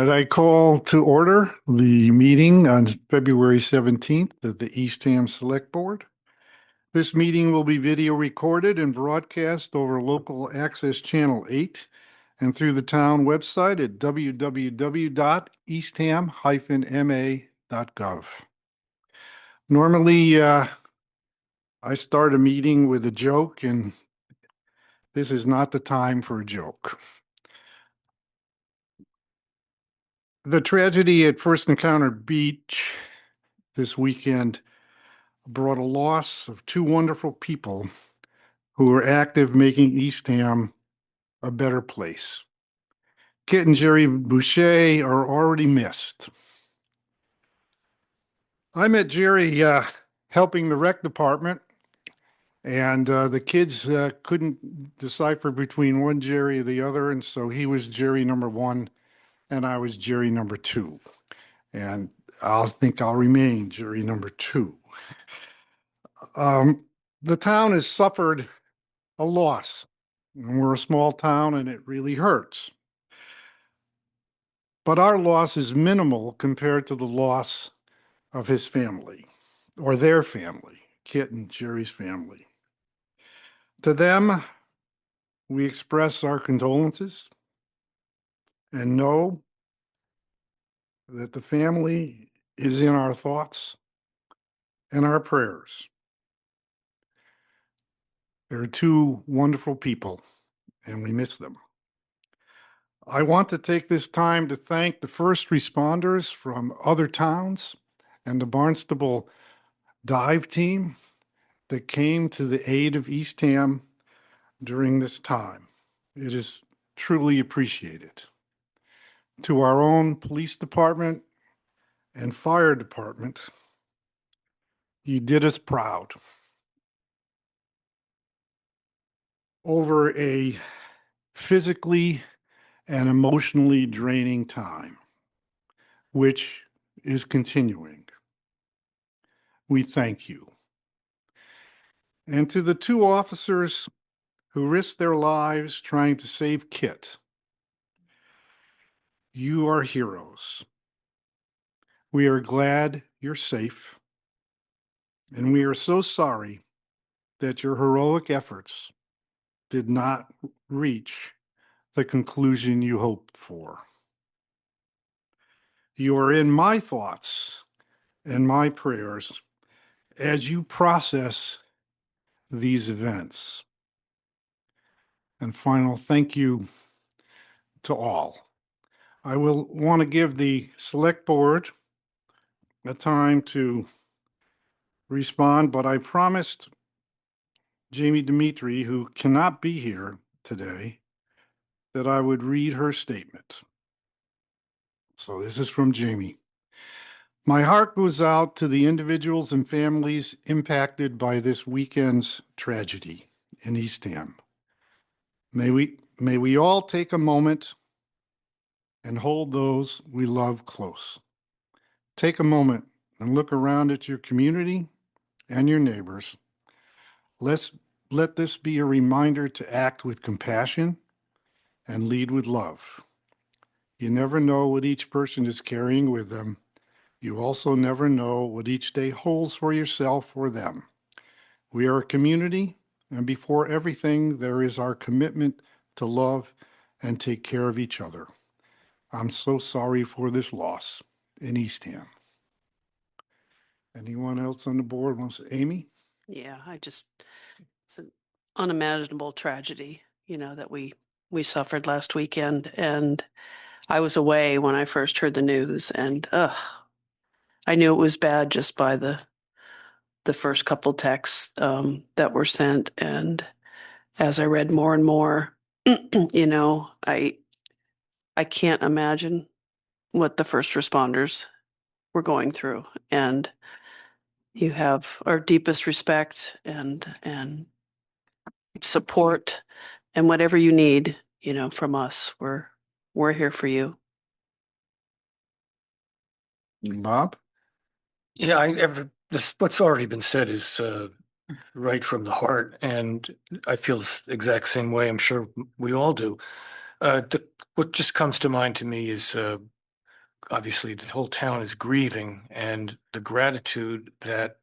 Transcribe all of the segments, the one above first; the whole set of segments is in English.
right, I call to order the meeting on February 17th of the Eastham Select Board. This meeting will be video recorded and broadcast over local access channel 8 and through the town website at www.eastham-ma.gov. Normally, I start a meeting with a joke, and this is not the time for a joke. The tragedy at First Encounter Beach this weekend brought a loss of two wonderful people who were active making Eastham a better place. Kit and Jerry Boucher are already missed. I met Jerry helping the rec department, and the kids couldn't decipher between one Jerry or the other, and so he was Jerry number one, and I was Jerry number two. And I think I'll remain Jerry number two. The town has suffered a loss. We're a small town and it really hurts. But our loss is minimal compared to the loss of his family, or their family, Kit and Jerry's family. To them, we express our condolences and know that the family is in our thoughts and our prayers. They're two wonderful people, and we miss them. I want to take this time to thank the first responders from other towns and the Barnstable dive team that came to the aid of Eastham during this time. It is truly appreciated. To our own police department and fire department, you did us proud. Over a physically and emotionally draining time, which is continuing. We thank you. And to the two officers who risked their lives trying to save Kit, you are heroes. We are glad you're safe, and we are so sorry that your heroic efforts did not reach the conclusion you hoped for. You are in my thoughts and my prayers as you process these events. And final thank you to all. I will want to give the select board a time to respond, but I promised Jamie Dimitri, who cannot be here today, that I would read her statement. So this is from Jamie. My heart goes out to the individuals and families impacted by this weekend's tragedy in Eastham. May we all take a moment and hold those we love close. Take a moment and look around at your community and your neighbors. Let this be a reminder to act with compassion and lead with love. You never know what each person is carrying with them. You also never know what each day holds for yourself or them. We are a community, and before everything, there is our commitment to love and take care of each other. I'm so sorry for this loss in Eastham. Anyone else on the board wants to? Amy? Yeah, it's an unimaginable tragedy, that we suffered last weekend. And I was away when I first heard the news, and I knew it was bad just by the first couple texts that were sent. And as I read more and more, I can't imagine what the first responders were going through. And you have our deepest respect and support, and whatever you need, from us, we're here for you. Bob? Yeah, what's already been said is right from the heart, and I feel the exact same way. I'm sure we all do. What just comes to mind to me is obviously the whole town is grieving, and the gratitude that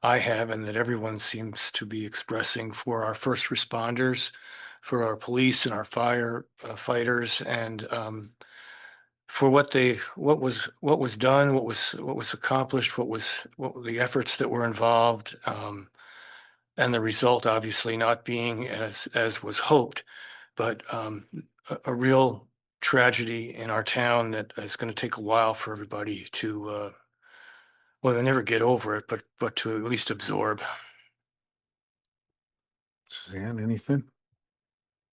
I have and that everyone seems to be expressing for our first responders, for our police and our fire fighters, and for what was done, what was accomplished, what were the efforts that were involved, and the result obviously not being as was hoped, but a real tragedy in our town that is going to take a while for everybody to well, they'll never get over it, but to at least absorb. Suzanne, anything?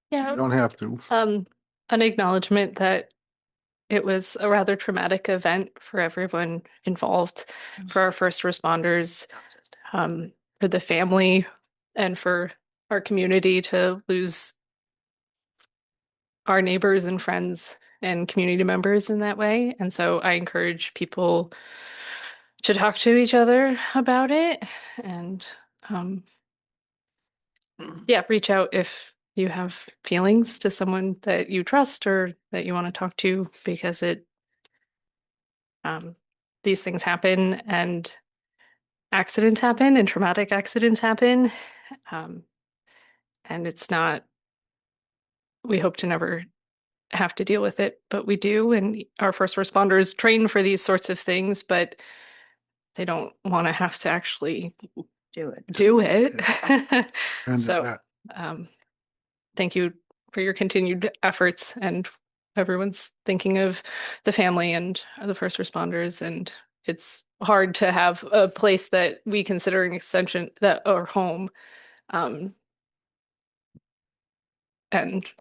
Yeah, You don't have to. an acknowledgement that it was a rather traumatic event for everyone involved, for our first responders, for the family, and for our community to lose our neighbors and friends and community members in that way. And so I encourage people to talk to each other about it and yeah, reach out if you have feelings to someone that you trust or that you want to talk to, because these things happen and accidents happen and traumatic accidents happen. And it's not, we hope to never have to deal with it, but we do. And our first responders train for these sorts of things, but they don't want to have to actually do it. And So, thank you for your continued efforts, and everyone's thinking of the family and the first responders. And it's hard to have a place that we consider an extension that our home, and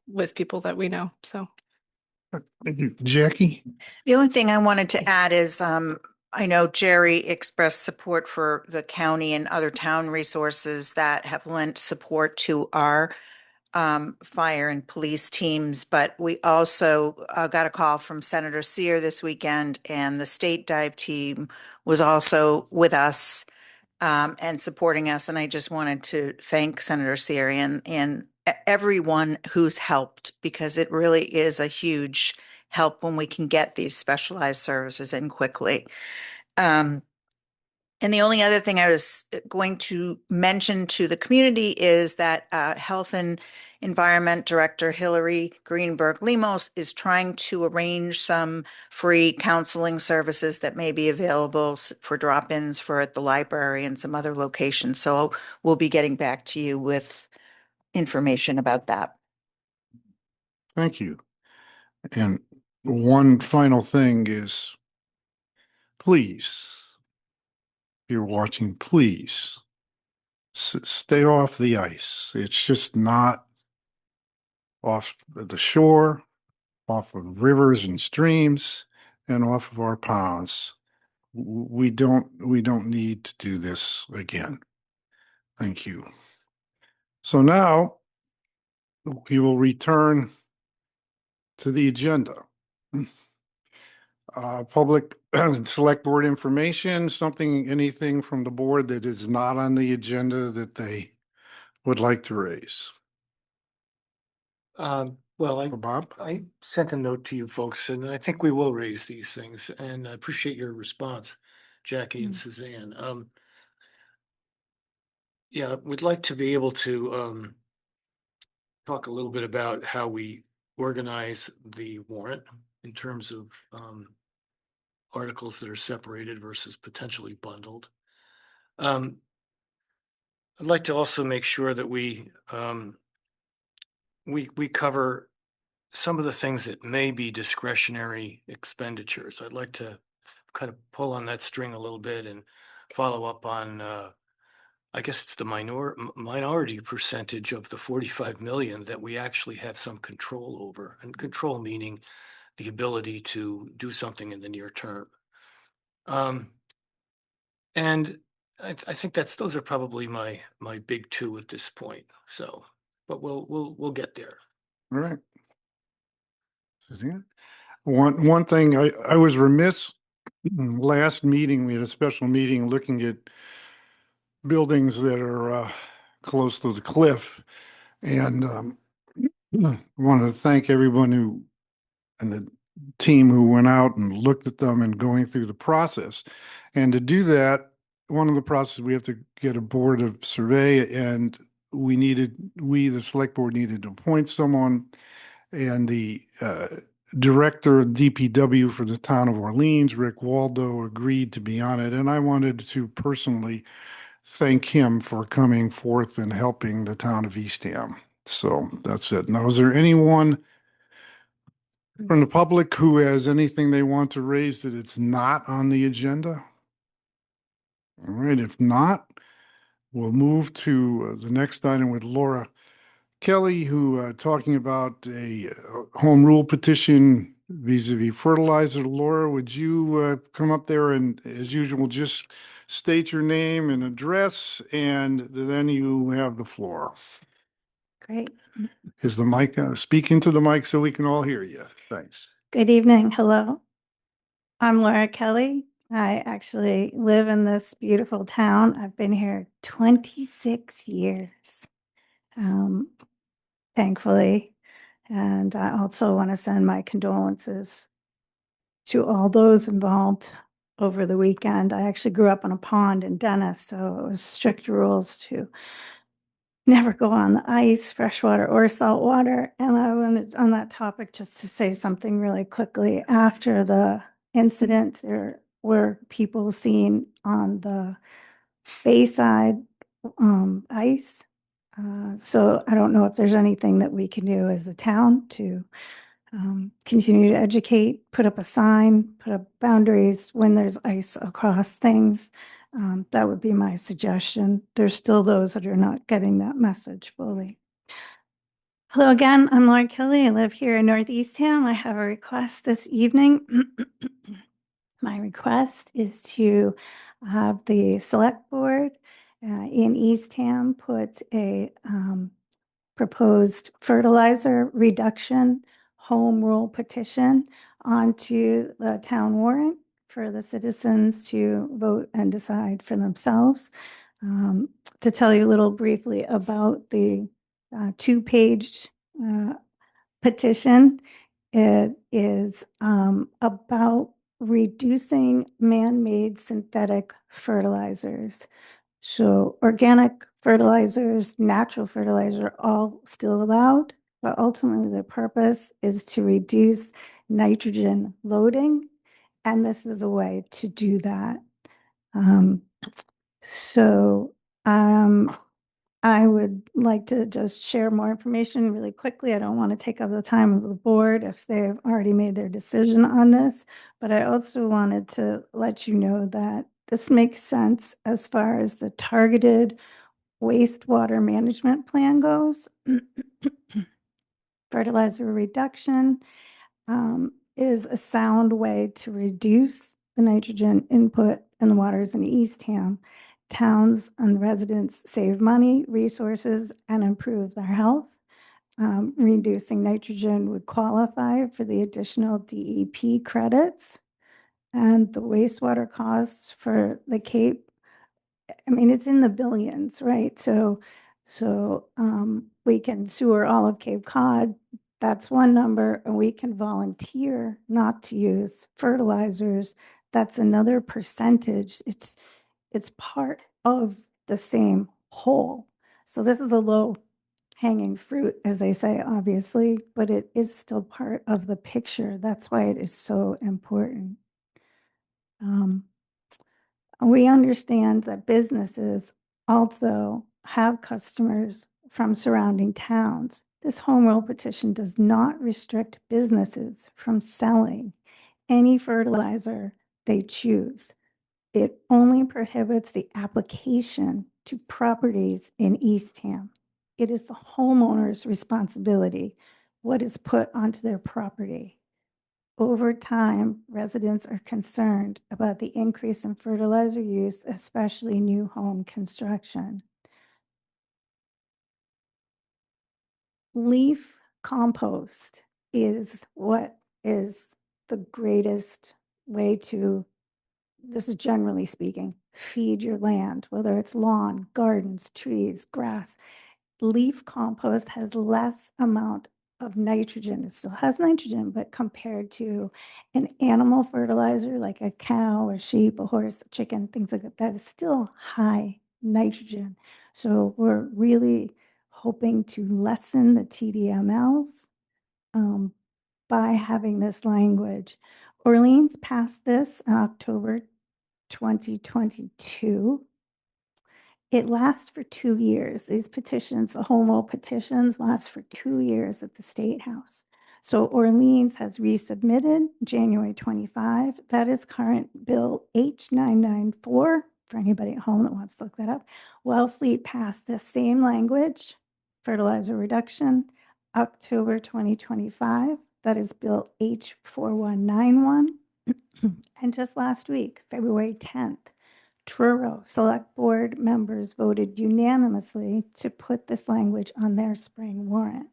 with people that we know. So thank you. Jackie? The only thing I wanted to add is, I know Jerry expressed support for the county and other town resources that have lent support to our fire and police teams, but we also got a call from Senator Sear this weekend, and the state dive team was also with us and supporting us. And I just wanted to thank Senator Sear and everyone who's helped, because it really is a huge help when we can get these specialized services in quickly. And the only other thing I was going to mention to the community is that Health and Environment Director Hillary Greenberg Lemos is trying to arrange some free counseling services that may be available for drop-ins for at the library and some other locations. So we'll be getting back to you with information about that. Thank you. And one final thing is, please, if you're watching, please stay off the ice. It's just not off the shore, off of rivers and streams, and off of our ponds. We don't need to do this again. Thank you. So now we will return to the agenda. Public select board information, anything from the board that is not on the agenda that they would like to raise. Well, Bob? I sent a note to you folks, and I think we will raise these things, and I appreciate your response, Jackie and Suzanne. Yeah, we'd like to be able to talk a little bit about how we organize the warrant in terms of articles that are separated versus potentially bundled. I'd like to also make sure that we cover some of the things that may be discretionary expenditures. I'd like to kind of pull on that string a little bit and follow up on, I guess it's the minority percentage of the 45 million that we actually have some control over, and control meaning the ability to do something in the near term. And I think those are probably my big two at this point. So, but we'll get there. All right. Suzanne? One thing, I was remiss, last meeting, we had a special meeting looking at buildings that are close to the cliff. And wanted to thank everyone who, and team who went out and looked at them and going through the process. And to do that, one of the processes, we have to get a board of survey, and the select board needed to appoint someone, and the director of DPW for the town of Orleans, Rick Waldo, agreed to be on it. And I wanted to personally thank him for coming forth and helping the town of Eastham. So that's it. Now, is there anyone from the public who has anything they want to raise that it's not on the agenda? All right, if not, we'll move to the next item with Laura Kelly, who talking about a home rule petition vis-a-vis fertilizer. Laura, would you come up there and, as usual, just state your name and address, and then you have the floor. Great. Is the mic, speak into the mic so we can all hear you. Thanks. Good evening. Hello. I'm Laura Kelly. I actually live in this beautiful town. I've been here 26 years, thankfully. And I also want to send my condolences to all those involved over the weekend. I actually grew up on a pond in Dennis, so it was strict rules to never go on the ice, freshwater or saltwater. And I wanted on that topic just to say something really quickly. After the incident, there were people seen on the bayside ice. So I don't know if there's anything that we can do as a town to continue to educate, put up a sign, put up boundaries when there's ice across things. That would be my suggestion. There's still those that are not getting that message fully. Hello again, I'm Laura Kelly. I live here in North Eastham. I have a request this evening. My request is to have the select board in Eastham put a proposed fertilizer reduction home rule petition onto the town warrant for the citizens to vote and decide for themselves. To tell you a little briefly about the two-page petition, it is about reducing man-made synthetic fertilizers. So organic fertilizers, natural fertilizer, all still allowed, but ultimately the purpose is to reduce nitrogen loading, and this is a way to do that. I would like to just share more information really quickly. I don't want to take up the time of the board if they've already made their decision on this, but I also wanted to let you know that this makes sense as far as the targeted wastewater management plan goes. Fertilizer reduction is a sound way to reduce the nitrogen input in the waters in Eastham. Towns and residents save money, resources, and improve their health. Reducing nitrogen would qualify for the additional DEP credits, and the wastewater costs for the Cape, I mean, it's in the billions, right? So we can sewer all of Cape Cod. That's one number, and we can volunteer not to use fertilizers. That's another percentage. It's part of the same whole. So this is a low hanging fruit, as they say, obviously, but it is still part of the picture. That's why it is so important. We understand that businesses also have customers from surrounding towns. This home rule petition does not restrict businesses from selling any fertilizer they choose. It only prohibits the application to properties in Eastham. It is the homeowner's responsibility what is put onto their property. Over time, residents are concerned about the increase in fertilizer use, especially new home construction. Leaf compost is what is the greatest way to, this is generally speaking, feed your land, whether it's lawn, gardens, trees, grass. Leaf compost has less amount of nitrogen. It still has nitrogen, but compared to an animal fertilizer like a cow, a sheep, a horse, a chicken, things like that, that is still high nitrogen. So we're really hoping to lessen the TDMLs by having this language. Orleans passed this in October 2022. It lasts for 2 years. These petitions, the home rule petitions, last for 2 years at the State House. So Orleans has resubmitted January 25. That is current Bill H994 for anybody at home that wants to look that up. Wellfleet passed the same language, fertilizer reduction, October 2025. That is Bill H4191. And just last week, February 10th, Truro Select Board members voted unanimously to put this language on their spring warrant.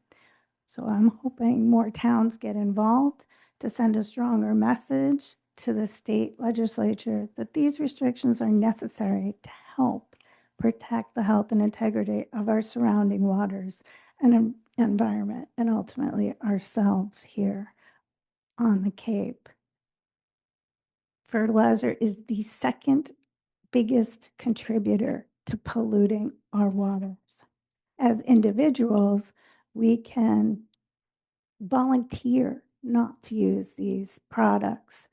So I'm hoping more towns get involved to send a stronger message to the state legislature that these restrictions are necessary to help protect the health and integrity of our surrounding waters and environment, and ultimately ourselves here on the Cape. Fertilizer is the second biggest contributor to polluting our waters. As individuals, we can volunteer not to use these products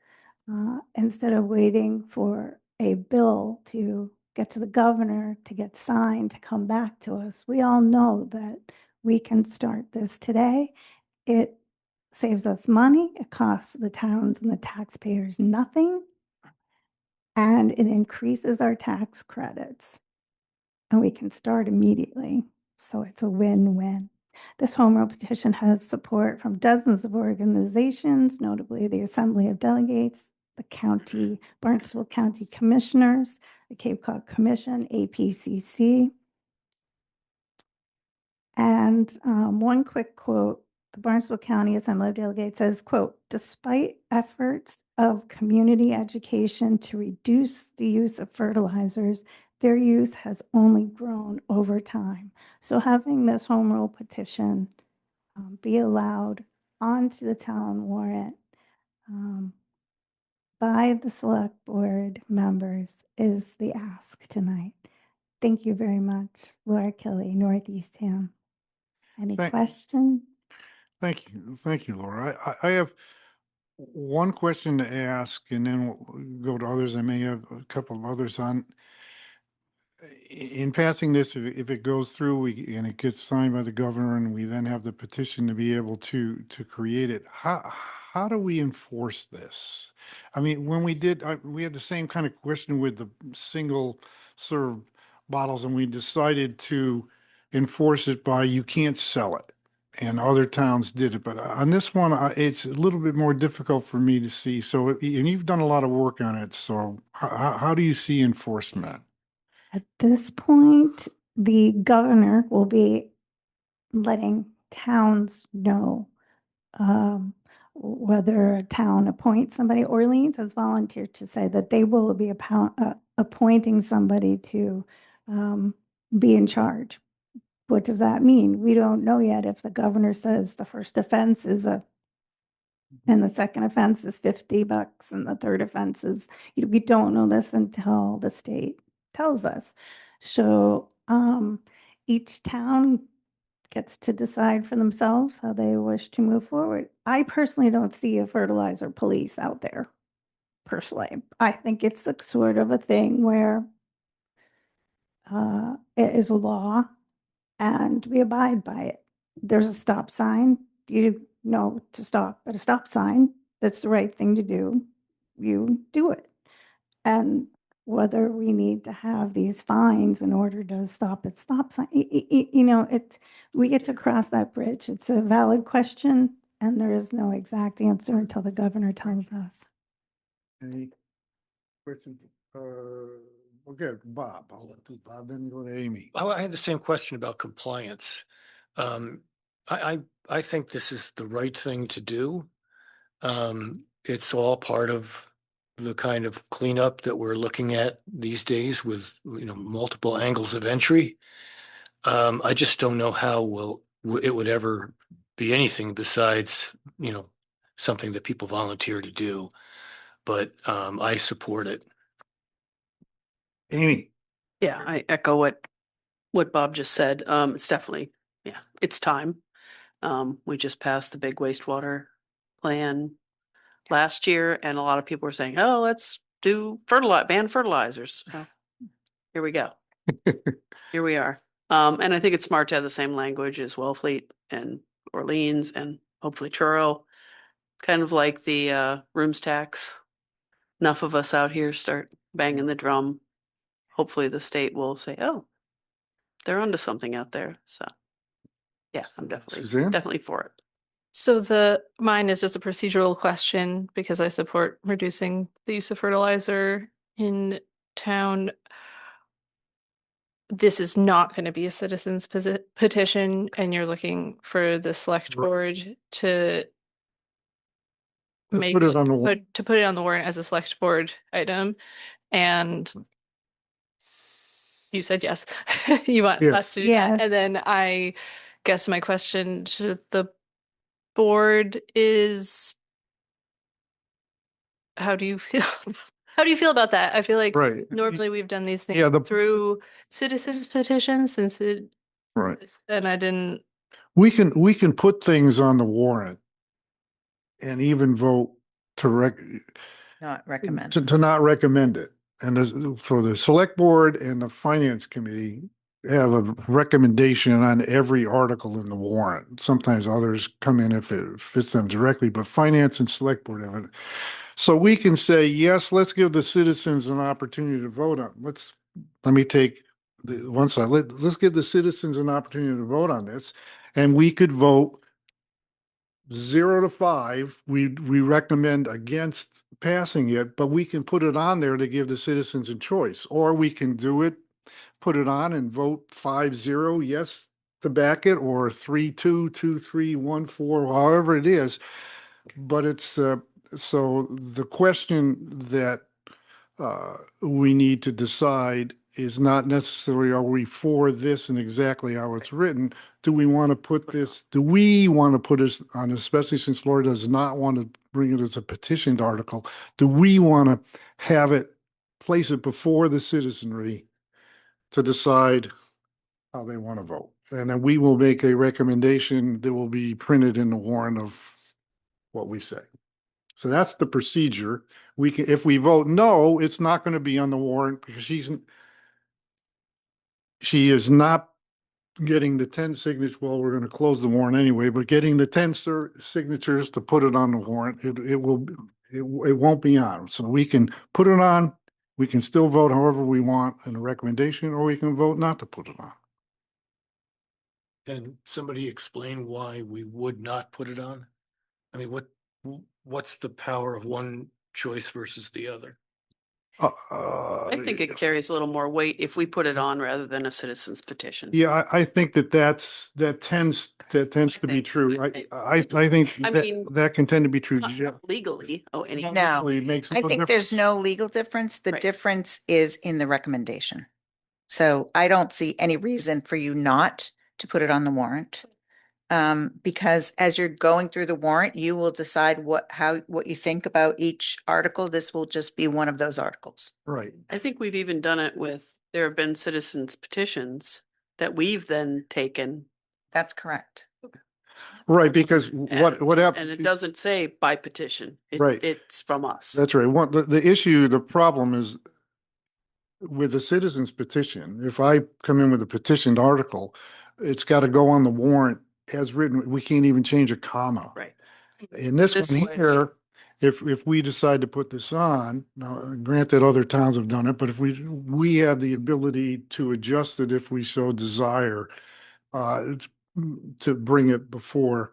instead of waiting for a bill to get to the governor, to get signed, to come back to us. We all know that we can start this today. It saves us money. It costs the towns and the taxpayers nothing. And it increases our tax credits. And we can start immediately. So it's a win-win. This home rule petition has support from dozens of organizations, notably the Assembly of Delegates, the county, Barnstable County Commissioners, the Cape Cod Commission, APCC. And one quick quote, the Barnstable County Assembly of Delegates says, quote, despite efforts of community education to reduce the use of fertilizers, their use has only grown over time. So having this home rule petition be allowed onto the town warrant by the select board members is the ask tonight. Thank you very much, Laura Kelly, Northeast Town. Any questions? Thank you, Laura. I have one question to ask, and then we'll go to others. I may have a couple of others on. In passing this, if it goes through and it gets signed by the governor, and we then have the petition to be able to create it, how do we enforce this? I mean, when we did, we had the same kind of question with the single serve bottles, and we decided to enforce it by you can't sell it. And other towns did it, but on this one, it's a little bit more difficult for me to see. So, and you've done a lot of work on it. So, how do you see enforcement? At this point, the governor will be letting towns know whether a town appoints somebody. Orleans has volunteered to say that they will be appointing somebody to be in charge. What does that mean? We don't know yet. If the governor says the first offense is and the second offense is $50 and the third offense is, we don't know this until the state tells us. So each town gets to decide for themselves how they wish to move forward. I personally don't see a fertilizer police out there, personally. I think it's a sort of a thing where it is a law and we abide by it. There's a stop sign. You know to stop at a stop sign. That's the right thing to do. You do it. And whether we need to have these fines in order to stop at stop sign, we get to cross that bridge. It's a valid question, and there is no exact answer until the governor tells us. Any questions? Okay, Bob. I'll let Bob, then go to Amy. I had the same question about compliance. I think this is the right thing to do. It's all part of the kind of cleanup that we're looking at these days with, multiple angles of entry. I just don't know how it would ever be anything besides, something that people volunteer to do. But I support it. Amy, Yeah, I echo what Bob just said. It's definitely, yeah, it's time. We just passed the big wastewater plan last year, and a lot of people were saying, "Oh, let's do ban fertilizers." So, here we go. Here we are. And I think it's smart to have the same language as Wellfleet and Orleans and hopefully Truro. Kind of like the rooms tax. Enough of us out here start banging the drum. Hopefully the state will say, "Oh, they're onto something out there." So, yeah, I'm Suzanne? definitely for it. So mine is just a procedural question because I support reducing the use of fertilizer in town. This is not going to be a citizen's petition, and you're looking for the select Right. board to make put it on the wa- to put it on the warrant as a select board item. And you said yes. You want Yes. us to do Yes. that. And then I guess my question to the board is, how do you feel? How do you feel about that? I feel like Right. normally we've done these things Yeah, through citizens petitions since it, Right. and I didn't. We can put things on the warrant and even vote to Not recommend. to not recommend it. And for the select board and the finance committee have a recommendation on every article in the warrant. Sometimes others come in if it fits them directly, but finance and select board have it. So we can say, yes, let's give the citizens an opportunity to vote on. Let's give the citizens an opportunity to vote on this. And we could vote 0 to 5. We recommend against passing it, but we can put it on there to give the citizens a choice, or we can do it, put it on and vote 5-0 yes to back it, or 3-2, 2-3, 1-4, however it is. But it's so the question that we need to decide is not necessarily, are we for this and exactly how it's written? Do we want to put this on, especially since Laura does not want to bring it as a petitioned article? Do we want to place it before the citizenry to decide how they want to vote? And then we will make a recommendation that will be printed in the warrant of what we say. So that's the procedure. We can, if we vote no, it's not going to be on the warrant because she is not getting the 10 signatures. Well, we're going to close the warrant anyway, but getting the 10 signatures to put it on the warrant, it won't be on. So we can put it on. We can still vote however we want in a recommendation, or we can vote not to put it on. Can somebody explain why we would not put it on? I mean, what's the power of one choice versus the other? I think it carries a little more weight if we put it on rather than a citizen's petition. Yeah, I think that tends to be true. I think I mean, that can tend to be true. Not legally, any. No, Really makes I no think difference. there's no legal difference. The Right. difference is in the recommendation. So I don't see any reason for you not to put it on the warrant. Because as you're going through the warrant, you will decide what you think about each article. This will just be one of those articles. Right. I think we've even done it there have been citizens petitions that we've then taken. That's correct. Right, because And what it happens? doesn't say by petition. Right. It's from us. That's right. The problem is with the citizens petition. If I come in with a petitioned article, it's got to go on the warrant as written. We can't even change a comma. Right. In this This one way, here, if we decide to put this on, now granted other towns have done it, but if we have the ability to adjust it if we so desire, to bring it before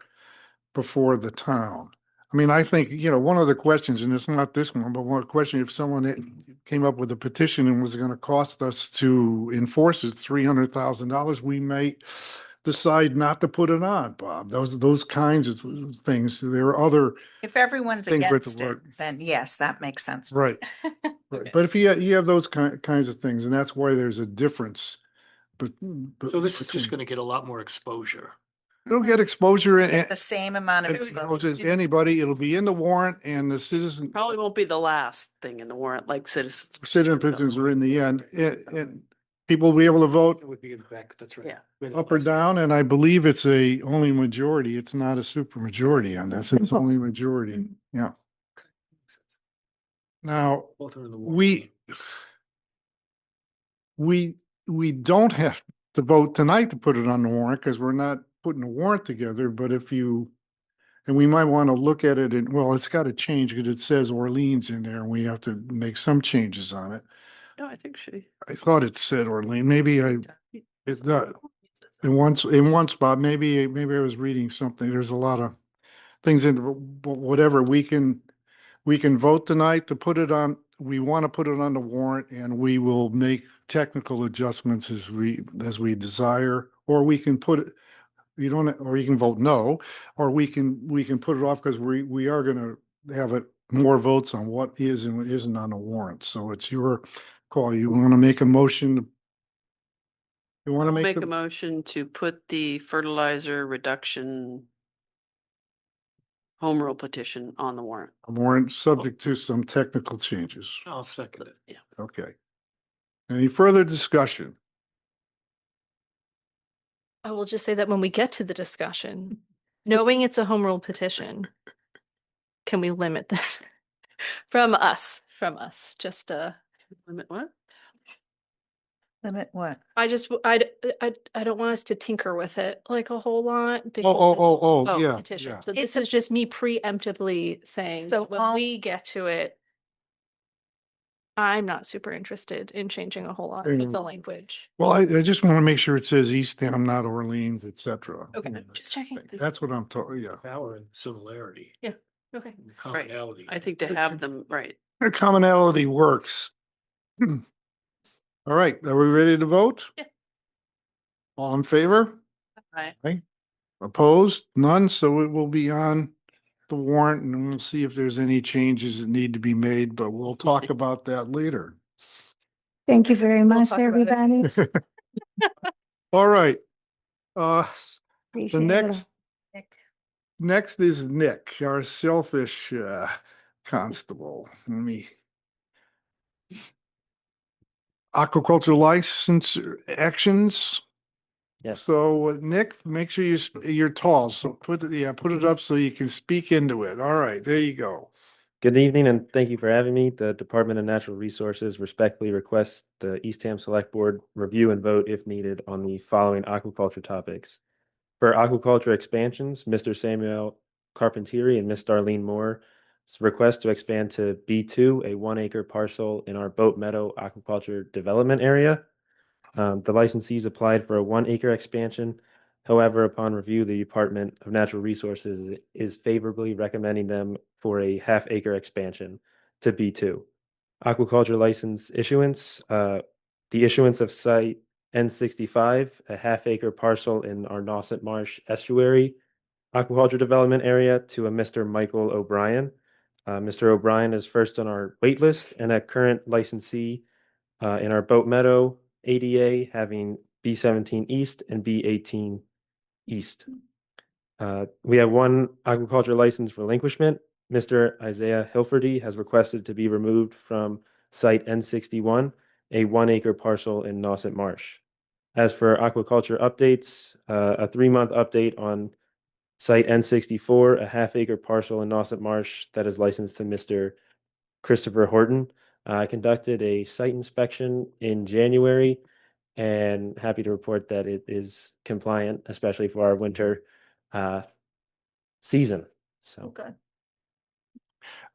the town. I mean, I think, one of the questions, and it's not this one, but one question, if someone came up with a petition and was going to cost us to enforce it $300,000, we may decide not to put it on, Bob. Those kinds of things. There are other, If everyone's Things with against the it, word. then yes, that makes sense. right. Okay. Right. But if you have those kinds of things, and that's why there's a difference. But So this is just going to get a lot more exposure. It'll get exposure Get and the same amount of exposure exposure. as anybody. It'll be in the warrant and the Probably won't be the last thing in the warrant, like citizens. citizen petitions are in the end. And people will be able to vote It would be in the back, that's right. Yeah. up or down, and I believe it's a only majority. It's not a super majority on this. It's only majority. Yeah. Now, Both are in the warrant. we don't have to vote tonight to put it on the warrant because we're not putting a warrant together, but if you, and we might want to look at it and, well, it's got to change because it says Orleans in there and we have to make some changes on it. No, I think she. I thought it said Orleans. Maybe it's not. In one spot, maybe I was reading something. There's a lot of things in, but whatever, we can vote tonight to put it on. We want to put it on the warrant and we will make technical adjustments as we desire, or we can put it, you don't, or you can vote no, or we can put it off because we are going to have it more votes on what is and what isn't on the warrant. So it's your call. You want to make a motion? You want to I'll make make a the motion to put the fertilizer reduction home rule petition on the warrant. warrant subject to some technical changes? I'll second it. Yeah. Okay. Any further discussion? I will just say that when we get to the discussion, knowing it's a home rule petition, can we limit that from us, just Limit what? Limit what? I don't want us to tinker with it like a whole lot. because Oh, Oh, yeah, petition. yeah. So It's this is just me preemptively saying, So when all- we get to it, I'm not super interested in changing a whole lot of the language. Well, I just want to make sure it says Eastham, not Orleans, et cetera. Okay, just checking. That's what I'm talking, yeah. Power and similarity. Yeah, okay. and Commonality. I think to have them, right. The commonality works. All right, are we ready to vote? Yeah. All in favor? Aye. Opposed? None, so it will be on the warrant and we'll see if there's any changes that need to be made, but we'll talk about that later. Thank you very much, talk about it. everybody. All right. The Appreciate it. next is Nick, our Shellfish constable. Let me. Aquaculture license actions. Yes. So Nick, make sure you're tall. So put it up so you can speak into it. All right, there you go. Good evening and thank you for having me. The Department of Natural Resources respectfully requests the Eastham Select Board review and vote if needed on the following aquaculture topics. For aquaculture expansions, Mr. Samuel Carpentieri and Miss Darlene Moore request to expand to B2, a 1 acre parcel in our Boat Meadow aquaculture development area. The licensees applied for a 1 acre expansion. However, upon review, the Department of Natural Resources is favorably recommending them for a 1/2 acre expansion to B2. Aquaculture license issuance, the issuance of site N65, a 1/2 acre parcel in our Nauset Marsh estuary aquaculture development area to a Mr. Michael O'Brien. Mr. O'Brien is first on our wait list and a current licensee in our Boat Meadow ADA, having B17 East and B18 East. We have 1 aquaculture license relinquishment. Mr. Isaiah Hilferty has requested to be removed from site N61, a 1 acre parcel in Nauset Marsh. As for aquaculture updates, a 3-month update on site N64, a 1/2 acre parcel in Nauset Marsh that is licensed to Mr. Christopher Horton. I conducted a site inspection in January and happy to report that it is compliant, especially for our winter season. So Good.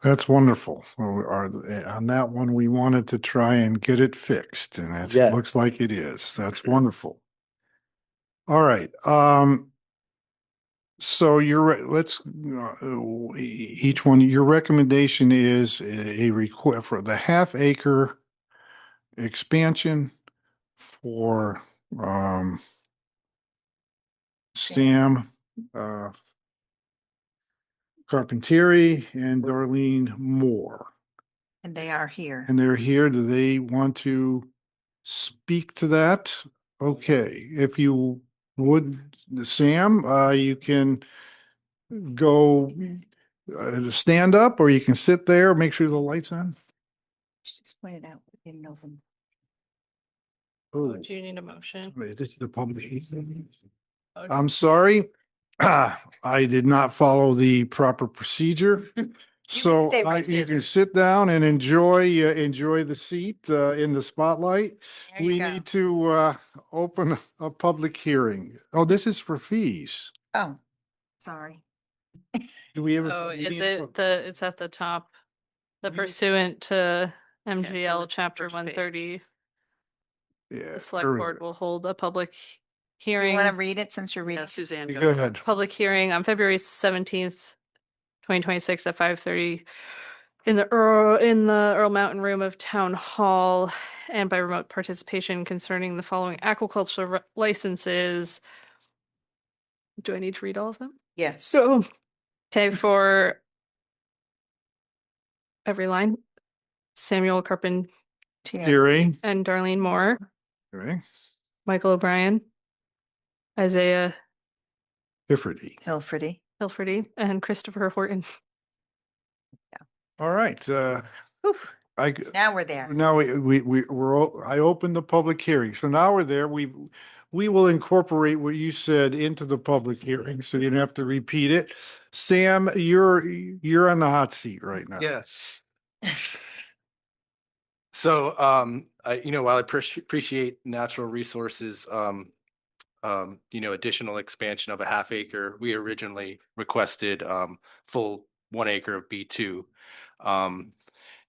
That's wonderful. On that one, we wanted to try and get it fixed and it Yeah. looks like it is. That's wonderful. All right. So let's, each one, your recommendation is a request for the 1/2 acre expansion for, Sam, Carpentieri and Darlene Moore. And they are here. And they're here. Do they want to speak to that? Okay, if you Sam, you can go stand up or you can sit there, make sure the light's on. Just pointed out, we didn't know them. Oh, Oh, do you need a motion? wait, this is the public. Oh, I'm sorry. I did not follow the proper procedure. So stay right you there. can sit down and enjoy the seat in the spotlight. There you We go. need to open a public hearing. Oh, this is for fees. Oh, sorry. Do we ever? Oh, we is need it to- it's at the top. The We- pursuant to on MGL the chapter first page. 130, Yeah. the select where is board it? will hold a public You hearing. want to read it since you're Yeah, reading? Suzanne. Go ahead. Public hearing on February 17th, 2026 at 5:30 in the Earle Mountain Room of Town Hall and by remote participation concerning the following aquaculture licenses. Do I need to read all of them? Yes. So, okay, for every line, Samuel Carpentier Hearing. and Darlene Moore, Okay. Michael O'Brien, Isaiah Hifferty. Hilferty. Hilferty, and Christopher Horton. All right. Whew. Now we're there. Now I opened the public hearing. So now we're there. We will incorporate what you said into the public hearing, so you don't have to repeat it. Sam, you're on the hot seat right now. Yes. So, while I appreciate natural resources, additional expansion of a half acre, we originally requested, full 1 acre of B2.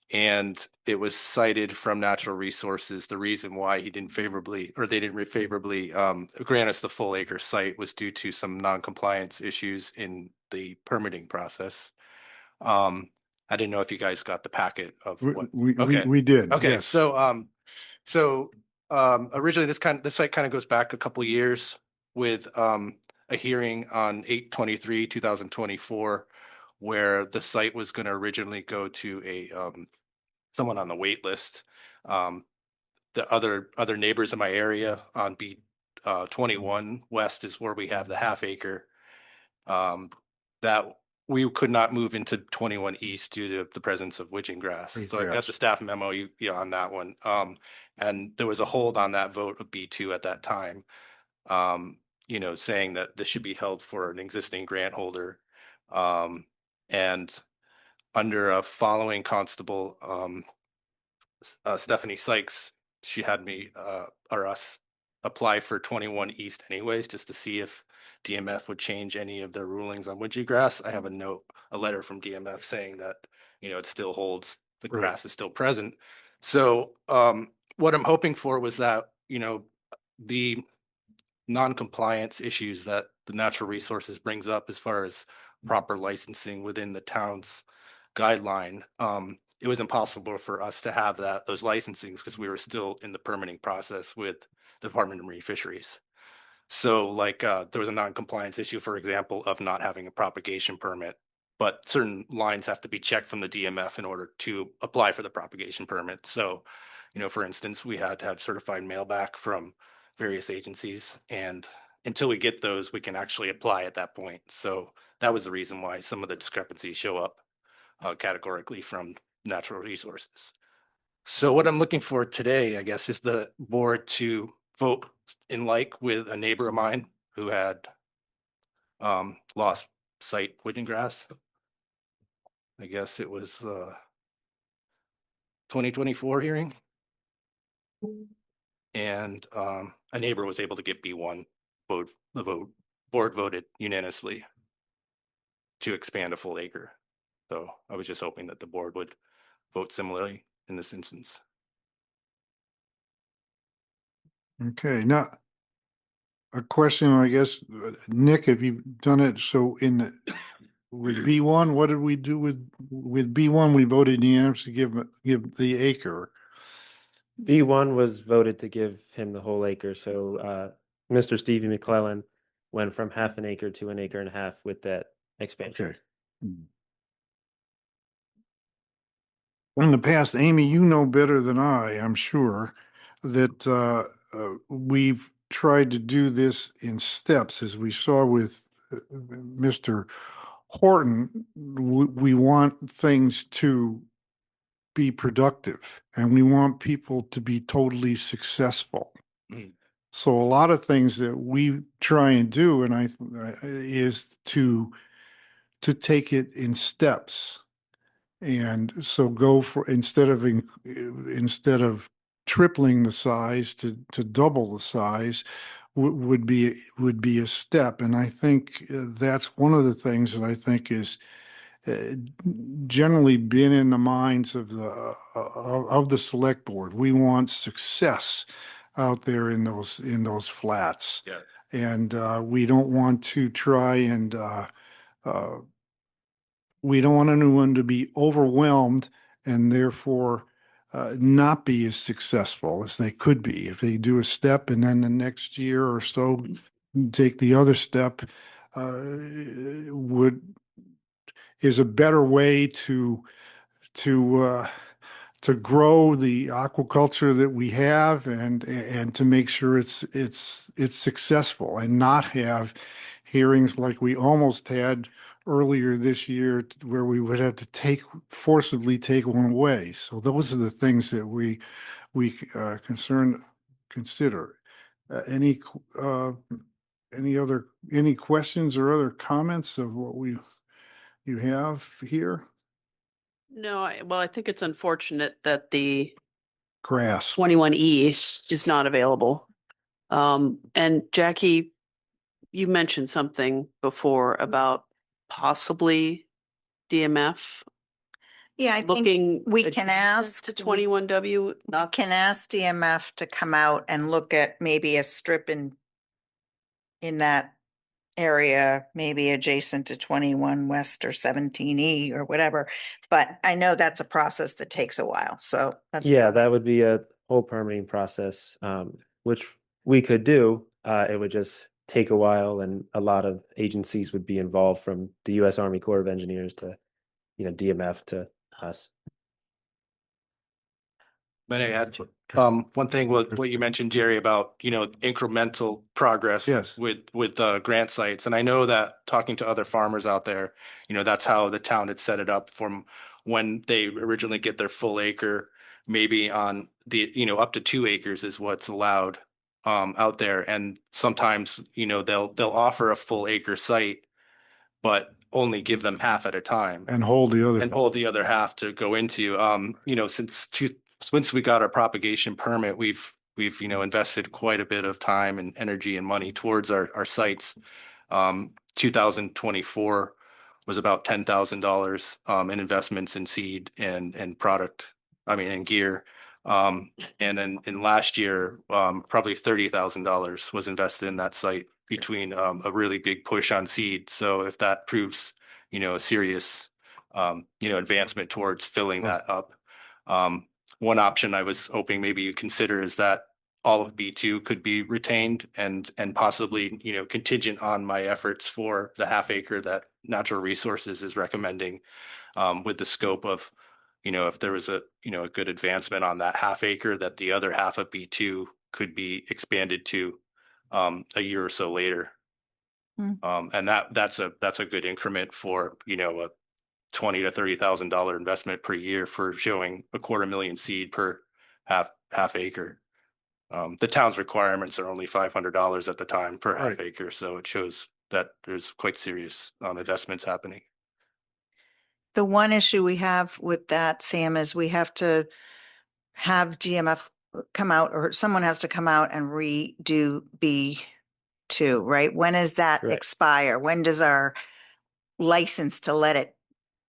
And it was cited from natural resources. The reason why they didn't favorably grant us the full acre site was due to some non-compliance issues in the permitting process. I didn't know if you guys got the packet of what. Okay. We did. Okay, Yes. so originally this site kind of goes back a couple years with a hearing on 8/23/2024, where the site was going to originally go to a someone on the wait list. The other neighbors in my area on B 21 West is where we have the half acre. That we could not move into 21 East due to the presence of witching grass. So I got the staff memo on that one. And there was a hold on that vote of B2 at that time, saying that this should be held for an existing grant holder. And under a following constable, Stephanie Sykes, she had me or us apply for 21 East anyways, just to see if DMF would change any of their rulings on witchy grass. I have a letter from DMF saying that, it still holds, the Right. grass is still present. So what I'm hoping for was that, the non-compliance issues that the natural resources brings up as far as proper licensing within the town's guideline, it was impossible for us to have those licensings because we were still in the permitting process with the Department of Marine Fisheries. So there was a non-compliance issue, for example, of not having a propagation permit, but certain lines have to be checked from the DMF in order to apply for the propagation permit. So, for instance, we had to have certified mail back from various agencies, and until we get those, we can actually apply at that point. So that was the reason why some of the discrepancies show up categorically from natural resources. So what I'm looking for today, I guess, is the board to vote in like with a neighbor of mine who had lost site witching grass. I guess it was 2024 hearing. And a neighbor was able to get B1 vote. The board voted unanimously to expand a full acre. So I was just hoping that the board would vote similarly in this instance. Okay. Now, a question, I guess, Nick, have you done it? So with B1, what did we do with B1? We voted unanimously to give the acre. B1 was voted to give him the whole acre. So Mr. Stevie McClellan went from half an acre to an acre and a half with that expansion. Okay. In the past, Amy, you know better than I'm sure, that we've tried to do this in steps, as we saw with Mr. Horton. We want things to be productive, and we want people to be totally successful. Mm. So a lot of things that we try and do, and is to take it in steps. And so go for, instead of tripling the size to double the size would be a step. And I think that's one of the things that I think is generally been in the minds of the select board. We want success out there in those flats. Yeah. And we don't want to try and we don't want anyone to be overwhelmed and therefore not be as successful as they could be. If they do a step and then the next year or so take the other step, is a better way to grow the aquaculture that we have and to make sure it's successful, and not have hearings like we almost had earlier this year where we would have to forcibly take one away. So those are the things that we consider. Any questions or other comments of what you have here? No, I think it's unfortunate that the Grass. 21E is not available. And Jackie, you mentioned something before about possibly DMF Yeah, I think looking. we can adjacent ask to 21W, not can ask DMF to come out and look at maybe a strip in that area, maybe adjacent to 21 West or 17E or whatever. But I know that's a process that takes a while. So that's Yeah, that would be a whole permitting process, which we could do. It would just take a while, and a lot of agencies would be involved, from the U.S. Army Corps of Engineers to, DMF to us. May I add, one thing, what you mentioned, Jerry, about, incremental progress Yes. with grant sites. And I know that talking to other farmers out there, that's how the town had set it up from when they originally get their full acre, maybe on the, up to 2 acres is what's allowed out there. And sometimes, they'll offer a full acre site, but only give them half at a time. And hold the other. And hold the other half to go into, since we got our propagation permit, we've invested quite a bit of time and energy and money towards our sites. 2024 was about $10,000 in investments in seed and product, and gear. And then in last year, probably $30,000 was invested in that site between a really big push on seed. So if that proves, a serious advancement towards filling that up. One option I was hoping maybe you consider is that all of B2 could be retained and possibly, contingent on my efforts for the half acre that Natural Resources is recommending, with the scope of, if there was a good advancement on that half acre, that the other half of B2 could be expanded to a year or so later. And that's a good increment for, a $20,000 to $30,000 investment per year for showing 250,000 seed per half acre. The town's requirements are only $500 at the time per half acre, so it shows that there's quite serious investments happening. the one issue we have with that, Sam, is we have to have GMF come out, or someone has to come out and redo B2, right? When does that Correct. expire? When does our license to let it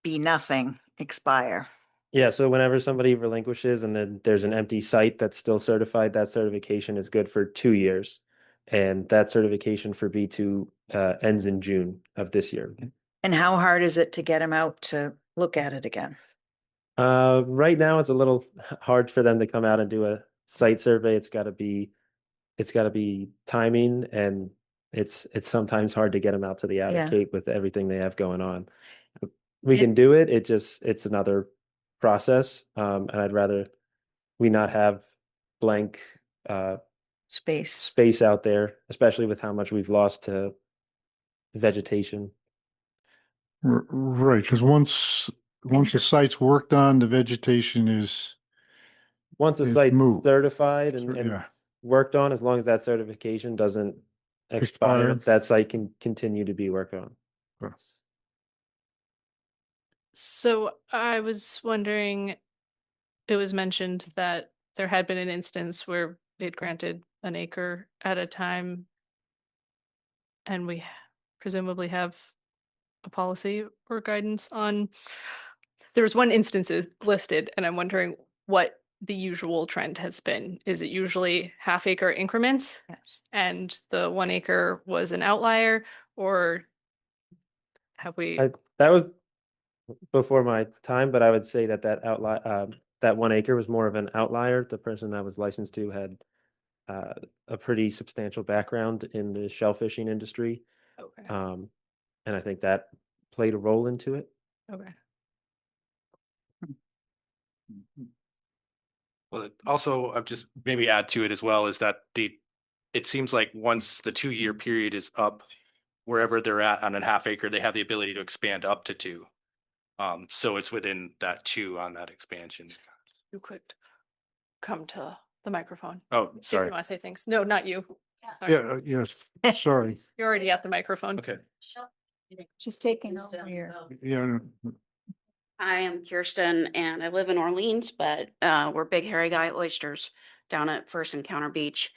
be nothing expire? Yeah, so whenever somebody relinquishes and then there's an empty site that's still certified, that certification is good for 2 years. And that certification for B2 ends in June of this year. And how hard is it to get them out to look at it again? Right now, it's a little hard for them to come out and do a site survey. It's got to be timing, and it's sometimes hard to get them out to the outer Yeah. Cape with everything they have going on. We can do it. It's another process, and I'd rather we not have blank space out there, especially with how much we've lost to vegetation. Right, because once the site's worked on, the vegetation is, Once the It's site's moved. certified and yeah. worked on, as long as that certification doesn't expire, Expire. that site can continue to be worked on. So I was wondering, it was mentioned that there had been an instance where they'd granted an acre at a time, and we presumably have a policy or guidance on. There was one instance listed, and I'm wondering what the usual trend has been. Is it usually half-acre increments? Yes. And the 1 acre was an outlier, or have we? That was before my time, but I would say that that 1 acre was more of an outlier. The person that was licensed to had a pretty substantial background in the shellfishing industry. Okay. And I think that played a role into it. Okay. Well, also, I've just maybe add to it as well is that it seems like once the 2-year period is up, wherever they're at on a half acre, they have the ability to expand up to 2. So it's within that 2 on that expansion. You could come to the microphone. Oh, If sorry. you want to say things. No, not you. Sorry. Yeah, yes, sorry. You're already at the microphone. Okay. She's taking over here. Yeah, I am Kirsten and I live in Orleans, but we're Big Hairy Guy Oysters down at First Encounter Beach.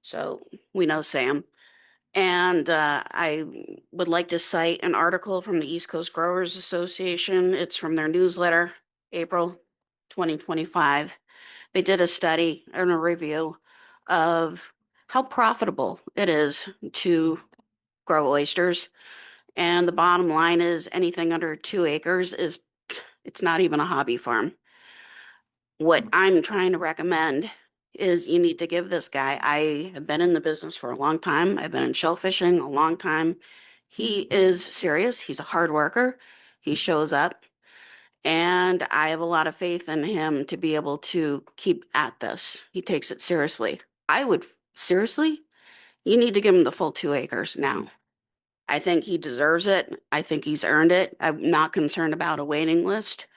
So we know Sam. And I would like to cite an article from the East Coast Growers Association. It's from their newsletter, April 2025. They did a study and a review of how profitable it is to grow oysters. And the bottom line is anything under 2 acres it's not even a hobby farm. What I'm trying to recommend is you need to give this guy, I have been in the business for a long time. I've been in shellfishing a long time. He is serious. He's a hard worker. He shows up. And I have a lot of faith in him to be able to keep at this. He takes it seriously. Seriously, you need to give him the full 2 acres now. I think he deserves it. I think he's earned it. I'm not concerned about a waiting list.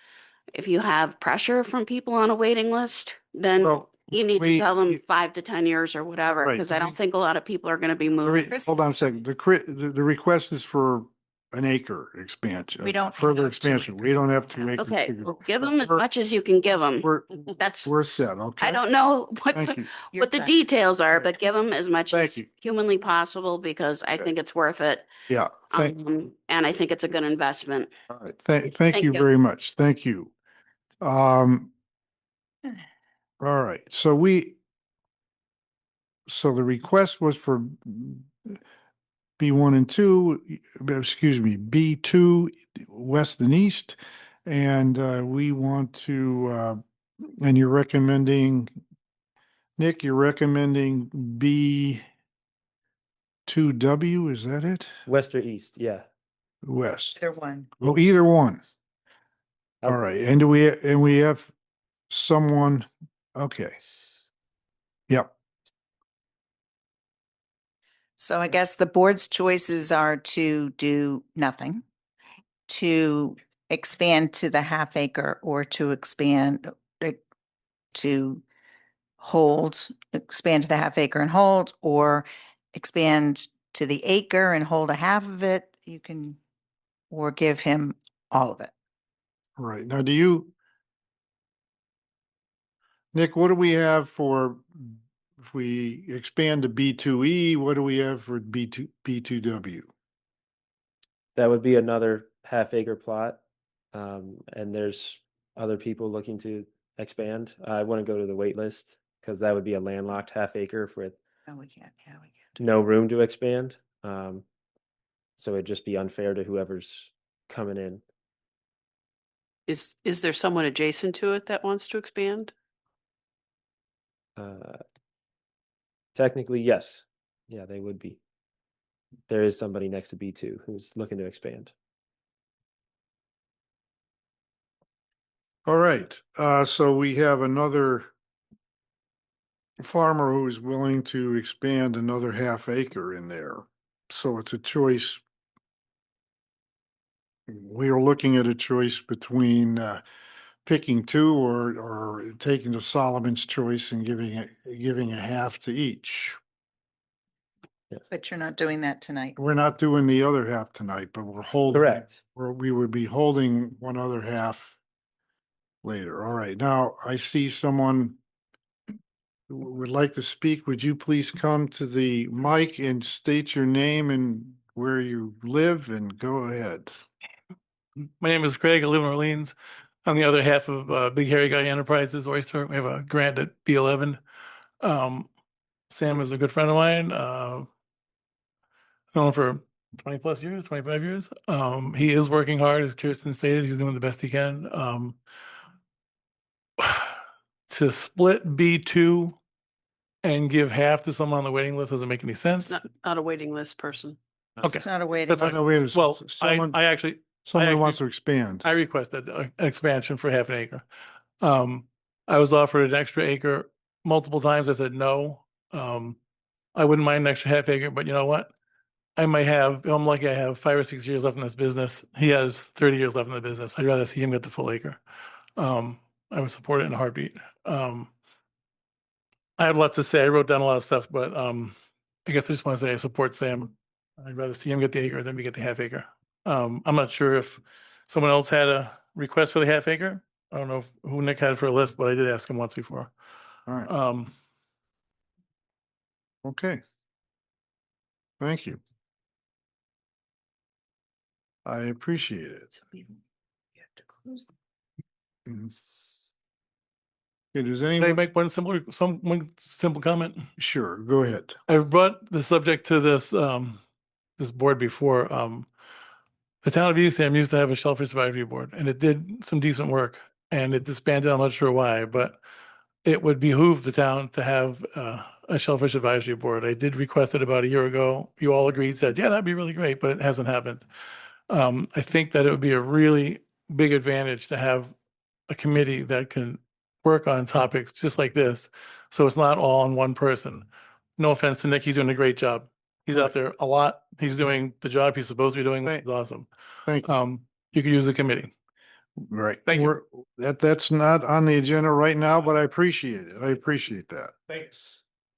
If you have pressure from people on a waiting list, then well, you need to we- tell them 5 to 10 years or whatever, Right, because I we- don't think a lot of people are going to be moving. hold on a second. The request is for an acre expansion. We don't Further have 2 expansion. We don't have 2 acres. Okay, well, give them as much as you can give them. That's, We're set, okay? I don't know Thank you. what the details are, but give them as much Thank as you. humanly possible because I think it's worth it. Yeah, And I think it's a good investment. all right. Thank you you. very much. Thank you. All right, so the request was for B1 and 2, excuse me, B2 west and east. And we want to, and you're recommending, Nick, you're recommending B2W, is that it? West or east, yeah. West. Either one. Oh, either one. I'll- All right. And we have someone, okay. Yep. So I guess the board's choices are to do nothing, to expand to the half acre, or to expand to expand to the half acre and hold, or expand to the acre and hold a half of it. You can, or give him all of it. Right. Now, Nick, what do we have for, if we expand to B2E, what do we have for B2W? That would be another half-acre plot. And there's other people looking to expand. I wouldn't go to the wait list because that would be a landlocked half-acre with No, we can't. Yeah, we can't. no room to expand. So it'd just be unfair to whoever's coming in. Is there someone adjacent to it that wants to expand? Technically, yes. Yeah, they would be. There is somebody next to B2 who's looking to expand. All right. So we have another farmer who is willing to expand another half acre in there. So it's a choice. We are looking at a choice between picking two or taking the Solomon's choice and giving a half to each. But you're not doing that tonight. We're not doing the other half tonight, but we're holding. Correct. We would be holding one other half later. All right. Now I see someone who would like to speak. Would you please come to the mic and state your name and where you live and go ahead? My name is Craig. I live in Orleans. I'm the other half of Big Hairy Guy Enterprises Oyster. We have a grant at B11. Sam is a good friend of mine. Known him for 20 plus years, 25 years. He is working hard, as Kirsten stated. He's doing the best he can. To split B2 and give half to someone on the waiting list doesn't make any sense. Not a waiting list person. Okay. It's not a waiting. That's No, fine. no, wait a second. Well, Someone, I actually someone wants actually- to expand. I requested an expansion for half an acre. I was offered an extra acre multiple times. I said no. I wouldn't mind an extra half acre, but you know what? I might have, if I'm lucky, I have 5 or 6 years left in this business. He has 30 years left in the business. I'd rather see him get the full acre. I would support it in a heartbeat. I have a lot to say. I wrote down a lot of stuff, but I guess I just want to say I support Sam. I'd rather see him get the acre than me get the half acre. I'm not sure if someone else had a request for the half acre. I don't know who Nick had for a list, but I did ask him once before. All right. Okay. Thank you. I appreciate it. Mhm. Okay, does Can I anyone? make one simple comment? Sure, go ahead. I've brought the subject to this this board before. The town of Eastham used to have a Shellfish Advisory Board, and it did some decent work. And it disbanded. I'm not sure why, but it would behoove the town to have a Shellfish Advisory Board. I did request it about a year ago. You all agreed, said, yeah, that'd be really great, but it hasn't happened. I think that it would be a really big advantage to have a committee that can work on topics just like this. So it's not all on one person. No offense to Nick, he's doing a great job. He's out there a lot. He's doing the job he's supposed to be doing, which is awesome. Thank you. You could use a committee. Right. Thank you. That's not on the agenda right now, but I appreciate it. I appreciate that. Thanks.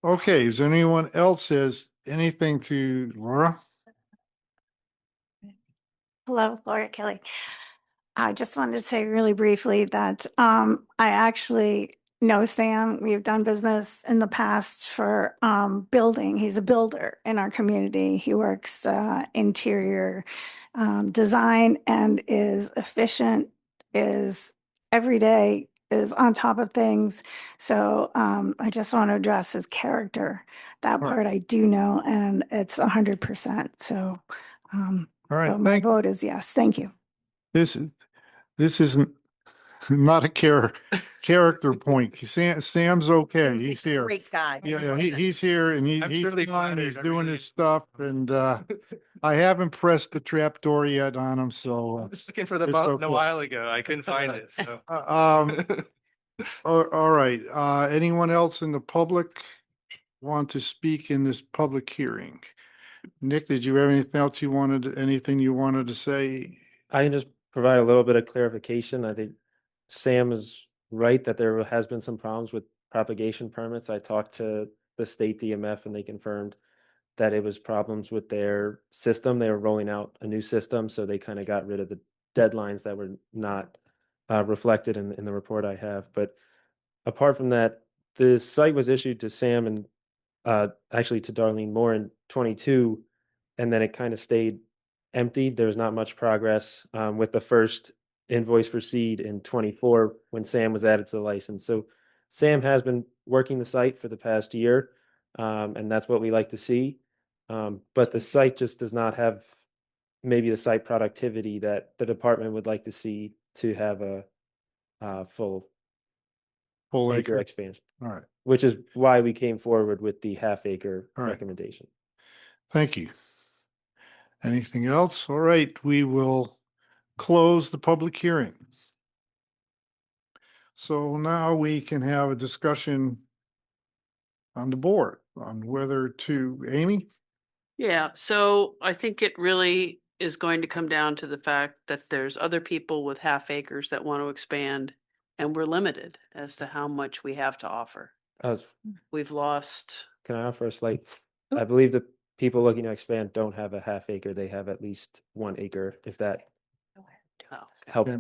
Okay, is there anyone else has anything to Laura? Hello, Laura Kelly. I just wanted to say really briefly that I actually know Sam. We've done business in the past for building. He's a builder in our community. He works interior design and is efficient, is every day is on top of things. So I just want to address his character. That All right. part I do know, and it's 100%. So All right, so my vote is yes. Thank you. This isn't not a character point. Sam's okay. He's here. Great guy. Yeah, he's here and I'm he's sure they fine. flattered He's every doing day. his stuff and I haven't pressed the trap door yet on him, I so. was looking for the It's button a okay. while ago. I couldn't find it, so. All right, anyone else in the public want to speak in this public hearing? Nick, did you have anything you wanted to say? I can just provide a little bit of clarification. I think Sam is right that there has been some problems with propagation permits. I talked to the state DMF and they confirmed that it was problems with their system. They were rolling out a new system, so they kind of got rid of the deadlines that were not reflected in the report I have. But apart from that, the site was issued to Sam and actually to Darlene Moore in 22, and then it kind of stayed empty. There was not much progress with the first invoice for seed in 24 when Sam was added to the license. So Sam has been working the site for the past year, and that's what we like to see. But the site just does not have maybe the site productivity that the department would like to see to have a full Full acre acre. expansion, All right, which is why we came forward with the half acre All right. recommendation. thank you. Anything else? All right, we will close the public hearing. So now we can have a discussion on the board on whether to, Amy? Yeah, so I think it really is going to come down to the fact that there's other people with half acres that want to expand, and we're limited as to how much we have to offer. We've lost, Can I offer a slight? I believe the people looking to expand don't have a half acre. They have at least 1 acre, if that oh, okay. helps Yeah.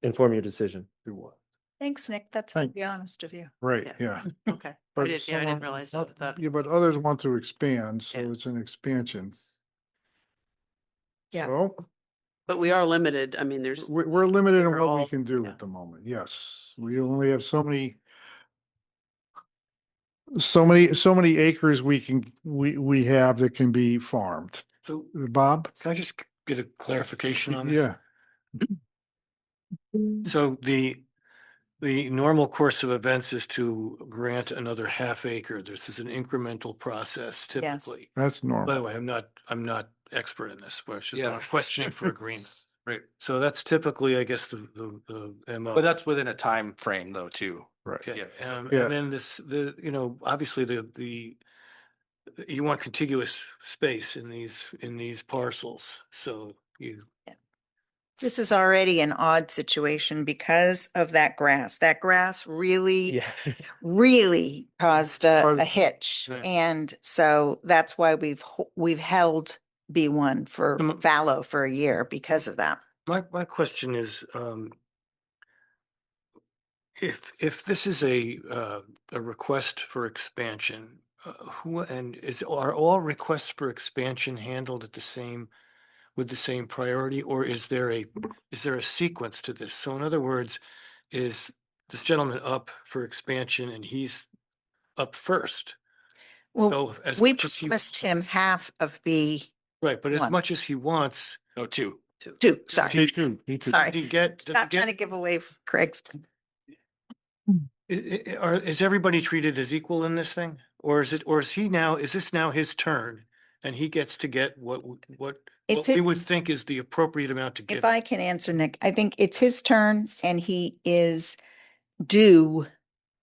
inform your decision. Do what? Thanks, Nick. That's Thank- be honest of you. Right, Yeah. yeah. Okay, I But didn't someone- realize that. I thought- Yeah, but others want to expand, so Yeah. it's an expansion. Yeah. So But we are limited. I mean, there's, we're limited in We're what we all- can do yeah. at the moment. Yes, we only have so many acres we have that can be farmed. So Bob? can I just get a clarification on this? Yeah, So the normal course of events is to grant another half acre. This is an incremental process Yes. typically. that's By normal. the way, I'm not expert in this, but it's just Yeah. I'm questioning for agreement. Right. So that's typically, I guess, the MO. But that's within a time frame though, too. Right. Okay, Yeah. Yeah. and then obviously you want contiguous space in these parcels, so you. This is already an odd situation because of that grass. That grass really, Yeah. really caused a Caused- hitch. Right. And so that's why we've held B1 for Um, fallow for a year because of that. My question is, if this is a request for expansion, are all requests for expansion handled at with the same priority, or is there a sequence to this? So in other words, is this gentleman up for expansion and he's up first? Well, So as we much as he, promised him half of B2. right, but as one. much as he wants, No, 2. Sorry. Me too. Sorry. does he get? Not trying to give away Craig's. Is everybody treated as equal in this thing? Or is this now his turn? And he gets to get what It's we it- would think is the appropriate amount to give. If I can answer, Nick, I think it's his turn and he is due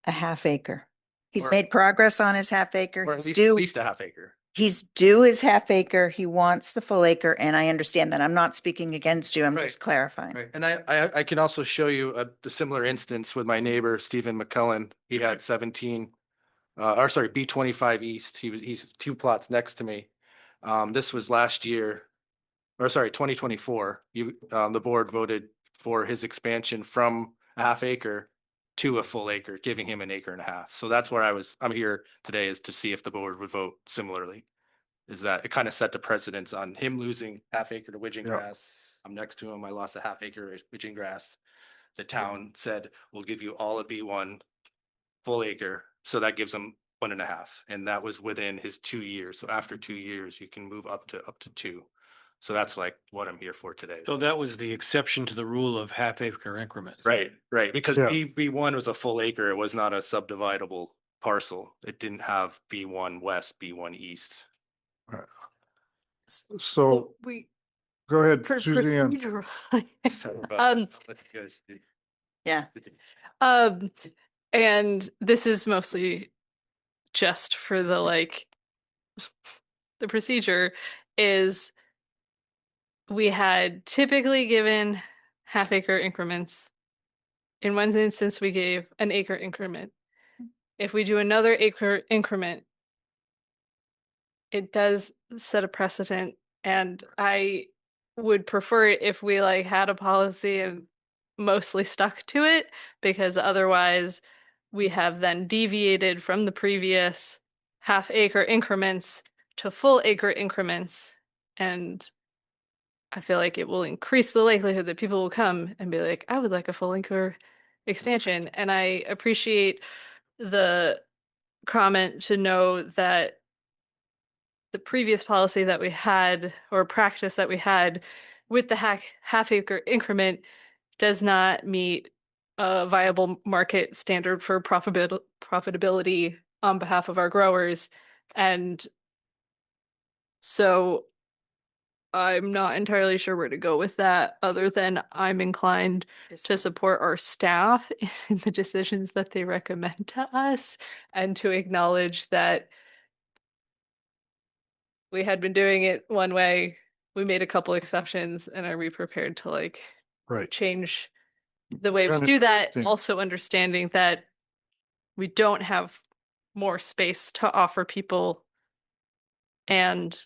a half acre. He's Or- made progress on his half acre. Or at He's least, due. a half acre. He's due his half acre. He wants the full acre, and I understand that. I'm not speaking against you. I'm Right. just clarifying. Right. And I can also show you the similar instance with my neighbor, Stephen McCullen. He had 17, B25 East. He's 2 plots next to me. This was last year, 2024. The board voted for his expansion from a half acre to a full acre, giving him an acre and a half. So that's where I'm here today, is to see if the board would vote similarly. Is that it kind of set the precedence on him losing half acre to Widgeon Yeah. grass. I'm next to him. I lost a half acre to Widgeon grass. The town said, we'll give you all a B1 full acre. So that gives him 1.5. And that was within his 2 years. So after 2 years, you can move up to 2. So that's like what I'm here for today. So that was the exception to the rule of half acre increments. Right. Because Yeah. B1 was a full acre. It was not a subdividable parcel. It didn't have B1 West, B1 East. So We, go ahead, for Suzanne. procedural. So, Um, let you guys do- Yeah. Um, and this is mostly just for the procedure is we had typically given half acre increments. In one instance, we gave an acre increment. If we do another acre increment, it does set a precedent, and I would prefer it if we had a policy and mostly stuck to it, because otherwise we have then deviated from the previous half acre increments to full acre increments, and I feel like it will increase the likelihood that people will come and be like, I would like a full acre expansion. And I appreciate the comment to know that the previous policy that we had, or practice that we had with the half acre increment, does not meet a viable market standard for profitability on behalf of our growers. And so I'm not entirely sure where to go with that, other than I'm inclined to support our staff in the decisions that they recommend to us and to acknowledge that we had been doing it one way. We made a couple exceptions, and are we prepared to like Right. change the way we Kinda do that? interesting. Also understanding that we don't have more space to offer people, and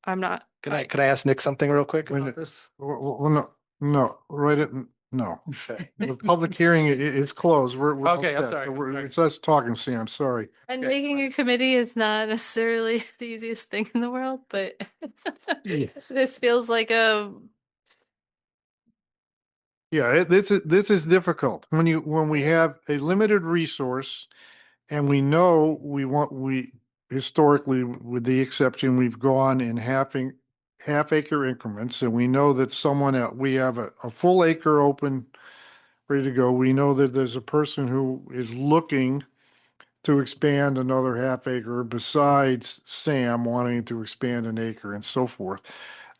I'm not. Can I ask Nick something real quick Wait a- about this? Well, no, right it, no. The public hearing is closed. We're all Okay, I'm set. sorry, So I'm we're- sorry. It's us talking, Sam, sorry. And Okay. making a committee is not necessarily the easiest thing in the world, but this feels like a Yeah, this is difficult when we have a limited resource and we know we historically, with the exception, we've gone in half acre increments, and we know that someone else, we have a full acre open, ready to go. We know that there's a person who is looking to expand another half acre besides Sam wanting to expand an acre and so forth.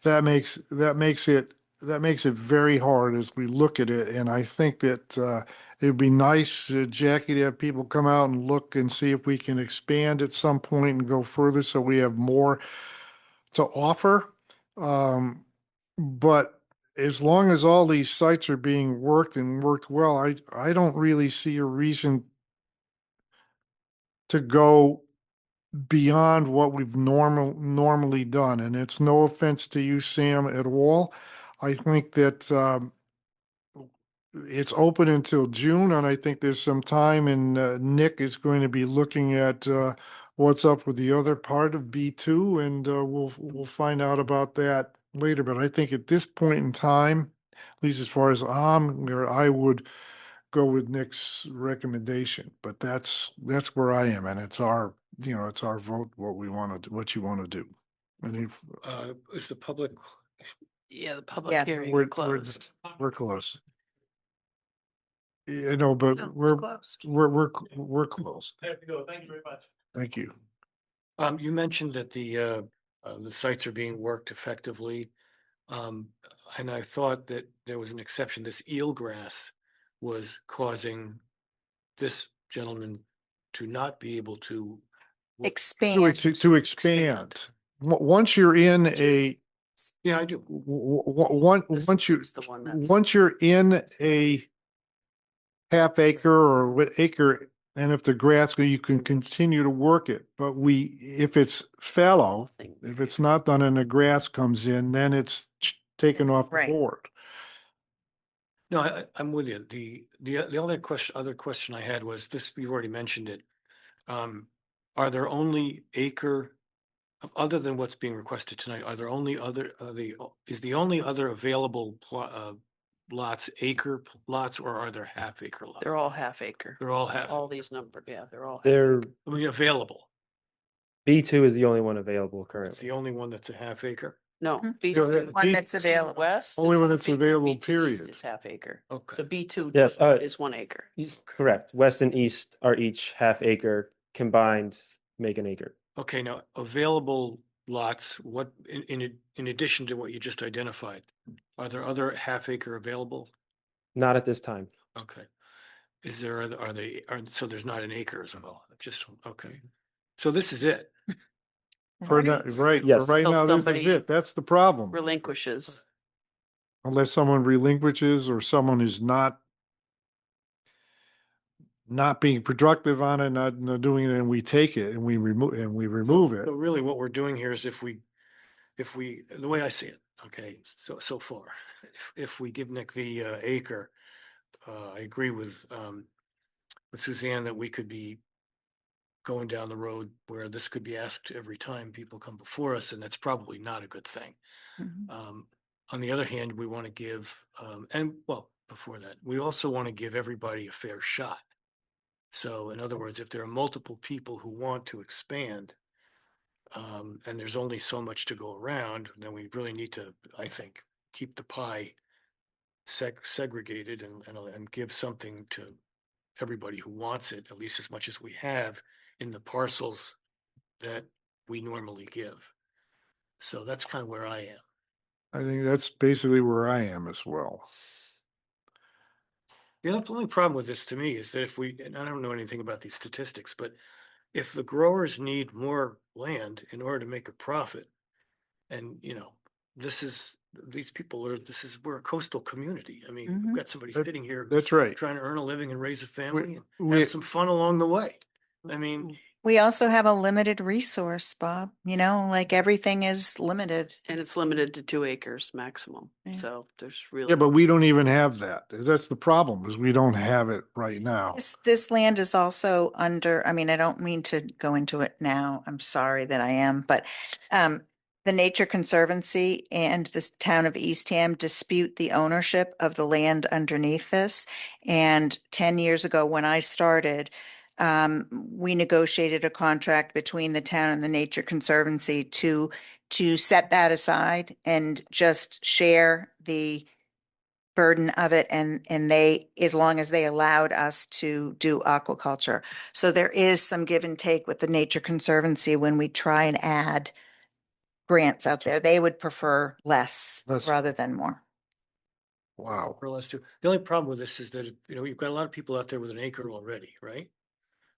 That makes it very hard as we look at it. And I think that it'd be nice, Jackie, to have people come out and look and see if we can expand at some point and go further so we have more to offer. But as long as all these sites are being worked and worked well, I don't really see a reason to go beyond what we've normally done. And it's no offense to you, Sam, at all. I think that it's open until June, and I think there's some time, and Nick is going to be looking at what's up with the other part of B2, and we'll find out about that later. But I think at this point in time, at least as far as I would go with Nick's recommendation, but that's where I am, and it's our vote, what we want to do, what you want to do. And if Is the public, Yeah, the public Yeah. hearing we're closed. we're close. You know, but Oh, it's we're closed. we're close. There you go. Thank you very much. Thank you. you mentioned that the sites are being worked effectively. And I thought that there was an exception. This eelgrass was causing this gentleman to not be able to. Expand. To expand. Once you're in a, Yeah, I do. This once you, is the one that's- once you're in a half acre or what acre, and if the grass, you can continue to work it. But if it's fallow, if it's not done and the grass comes in, then it's taken off the Right. board. No, I'm with you. The other question I had was this, you've already mentioned it. Are there only acre, other than what's being requested tonight, are there only other, is the only other available lots acre lots, or are there half acre lots? They're all half acre. They're all half, All these numbered, yeah, they're all. half They're acre. I mean, available. B2 is the only one available It's currently. the only one that's a half acre. No, Mhm. B2 One that's available. west. Only is one half that's acre, available, B2 east period. Is half acre. Okay. So B2 Yes, is 1 acre. Correct. West and east are each half acre, combined make an acre. Okay, now available lots, what, in addition to what you just identified, are there other half acre available? Not at this time. Okay. Is there, so there's not an acre as well, just, okay. So this is it. For now, right, for Yes. right So now, this is somebody it. That's the problem. Relinquishes. Unless someone relinquishes or someone is not being productive on it, not doing it, and we take it and we remove it. So really what we're doing here is if we, the way I see it, okay, so far, if we give Nick the acre, I agree with Suzanne that we could be going down the road where this could be asked every time people come before us, and that's probably not a good thing. Mhm. On the other hand, we want to give, and well, before that, we also want to give everybody a fair shot. So in other words, if there are multiple people who want to expand, and there's only so much to go around, then we really need to, I think, keep the pie segregated and give something to everybody who wants it, at least as much as we have in the parcels that we normally give. So that's kind of where I am. I think that's basically where I am as well. The only problem with this to me is that if we, and I don't know anything about these statistics, but if the growers need more land in order to make a profit, and we're a coastal community. I mean, we've Mhm. got somebody That- sitting here That's right. trying to earn a living and raise a family and we- have some fun along the way. I mean, We also have a limited resource, Bob, like everything is limited. And it's limited to 2 acres maximum. Yeah. So there's really. Yeah, but we don't even have that. That's the problem, is we don't have it right now. This land is also under, I mean, I don't mean to go into it now. I'm sorry that I am, but the Nature Conservancy and this town of Eastham dispute the ownership of the land underneath this. And 10 years ago, when I started, we negotiated a contract between the town and the Nature Conservancy to set that aside and just share the burden of it, and they, as long as they allowed us to do aquaculture. So there is some give and take with the Nature Conservancy when we try and add grants out there. They would prefer less Less. rather than more. Wow. or less too. The only problem with this is that, you've got a lot of people out there with an acre already, right?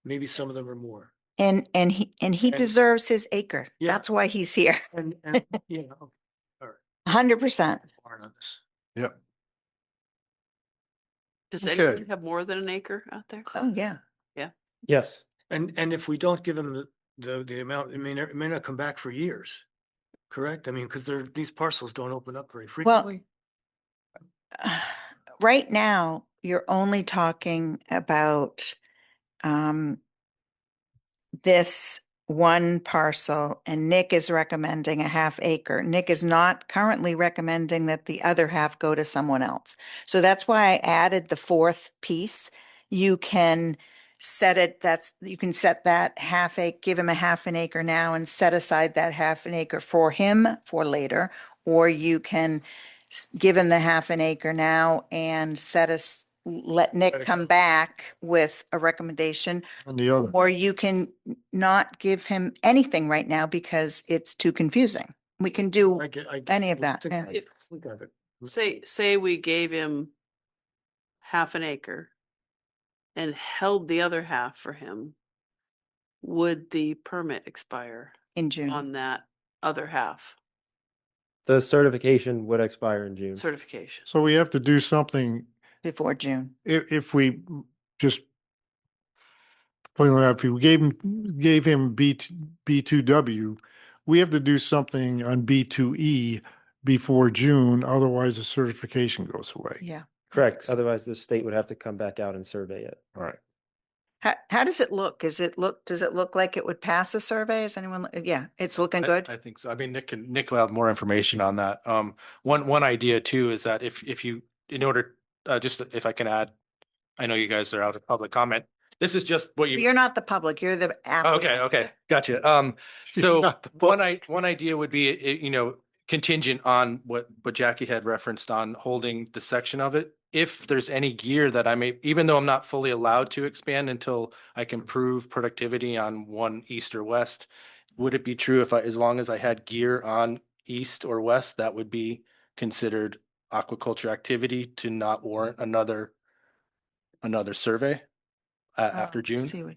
Maybe some of them are more. And he And- deserves his acre. Yeah. That's why he's here. And, yeah, okay. All right. 100%. Warrant on this. Yep. Does Okay. anyone have more than an acre out there? Oh, yeah. Yes. And if we don't give them the amount, it may not come back for years. Correct? I mean, because these parcels don't open up very frequently. Right now, you're only talking about this one parcel, and Nick is recommending a half acre. Nick is not currently recommending that the other half go to someone else. So that's why I added the 4th piece. You can set it, you can set that half acre, give him a half an acre now and set aside that half an acre for him for later. Or you can give him the half an acre now and let Nick Let it come go. back with a recommendation. On the other. Or you can not give him anything right now because it's too confusing. We can do I get any of we that, think- yeah. If- We got it. Say we gave him half an acre and held the other half for him, would the permit expire in June. on that other half The certification would expire in June. certification? So we have to do something, Before June. if we just if we gave him B2W, we have to do something on B2E before June, otherwise the certification goes away. Yeah. Correct. Otherwise, the state would have to come back out and survey it. All right. How does it look? Does it look like it would pass a survey? Is anyone, yeah, it's looking good? I think so. I mean, Nick will have more information on that. One idea too is that if you, in order, just if I can add, I know you guys are out of public comment. This is just what you. You're not the public, you're the applicant. Okay, gotcha. So one idea would be, contingent on what Jackie had referenced on holding the section of it. If there's any gear that I may, even though I'm not fully allowed to expand until I can prove productivity on one east or west, would it be true as long as I had gear on east or west, that would be considered aquaculture activity to not warrant another survey after June? See what-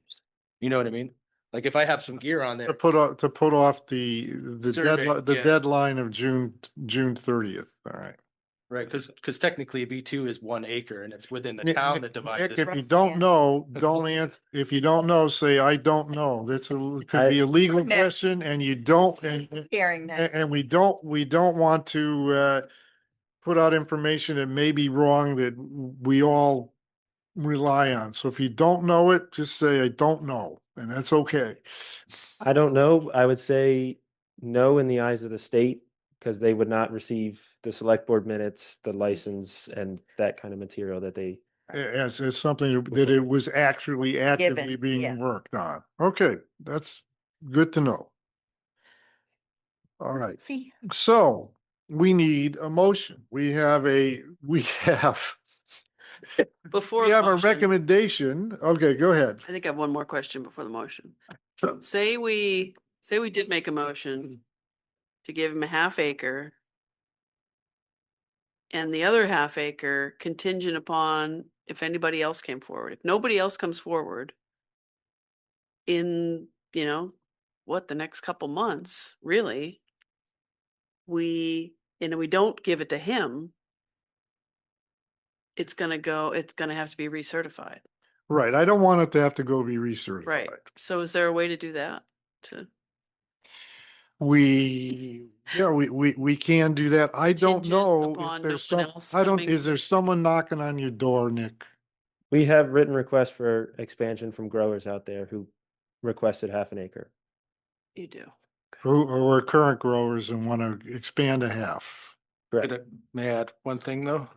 You know what I mean? Like if I have some gear on there. To put off the Survey, yeah. deadline of June 30th. All right. Right, because technically B2 is 1 acre and it's within the Nick, town Nick, that divides Nick, it. if you Yeah. don't know, don't answer. If you don't know, say, I don't know. Could be a legal Nick. question and you don't, Hearing that. and we don't want to put out information that may be wrong that we all rely on. So if you don't know it, just say, I don't know, and that's okay. I don't know. I would say no in the eyes of the state because they would not receive the select board minutes, the license, and that kind of material that they. As something that it was actually actively yeah. being worked on. Okay, that's good to know. All right, Fee. so we need a motion. We have a Before we the have a motion, recommendation. Okay, go ahead. I think I have one more question before the motion. Say we did make a motion to give him a half acre. And the other half acre contingent upon if anybody else came forward. If nobody else comes forward in, the next couple months, really, we don't give it to him, it's gonna have to be recertified. Right. I don't want it to have to go be recertified. Right. So is there a way to do that? We can do that. I don't Contingent know upon if there's no one some, else I don't, coming is there to- someone knocking on your door, Nick? We have written requests for expansion from growers out there who requested half an acre. You do. Who are current growers and want to expand a half? Correct. May I add one thing though?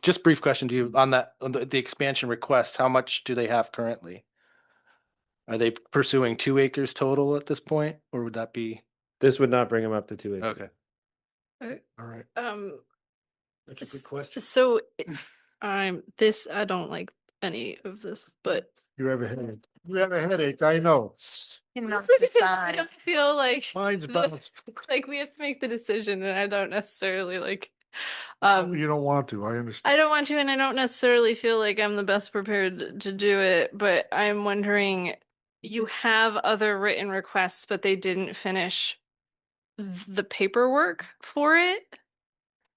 Just brief question to you on that, on the expansion request, how much do they have currently? Are they pursuing 2 acres total at this point, or would that be? This would not bring them up to 2 acres. Okay. All right. That's a good question. So I don't like any of this, but You have a headache. You have a headache, I know. Cannot also because I decide. don't feel like Mine's bounced. like we have to make the decision, and I don't necessarily like. You don't want to, I understand. I don't want to, and I don't necessarily feel like I'm the best prepared to do it, but I'm wondering, you have other written requests, but they didn't finish the paperwork for it,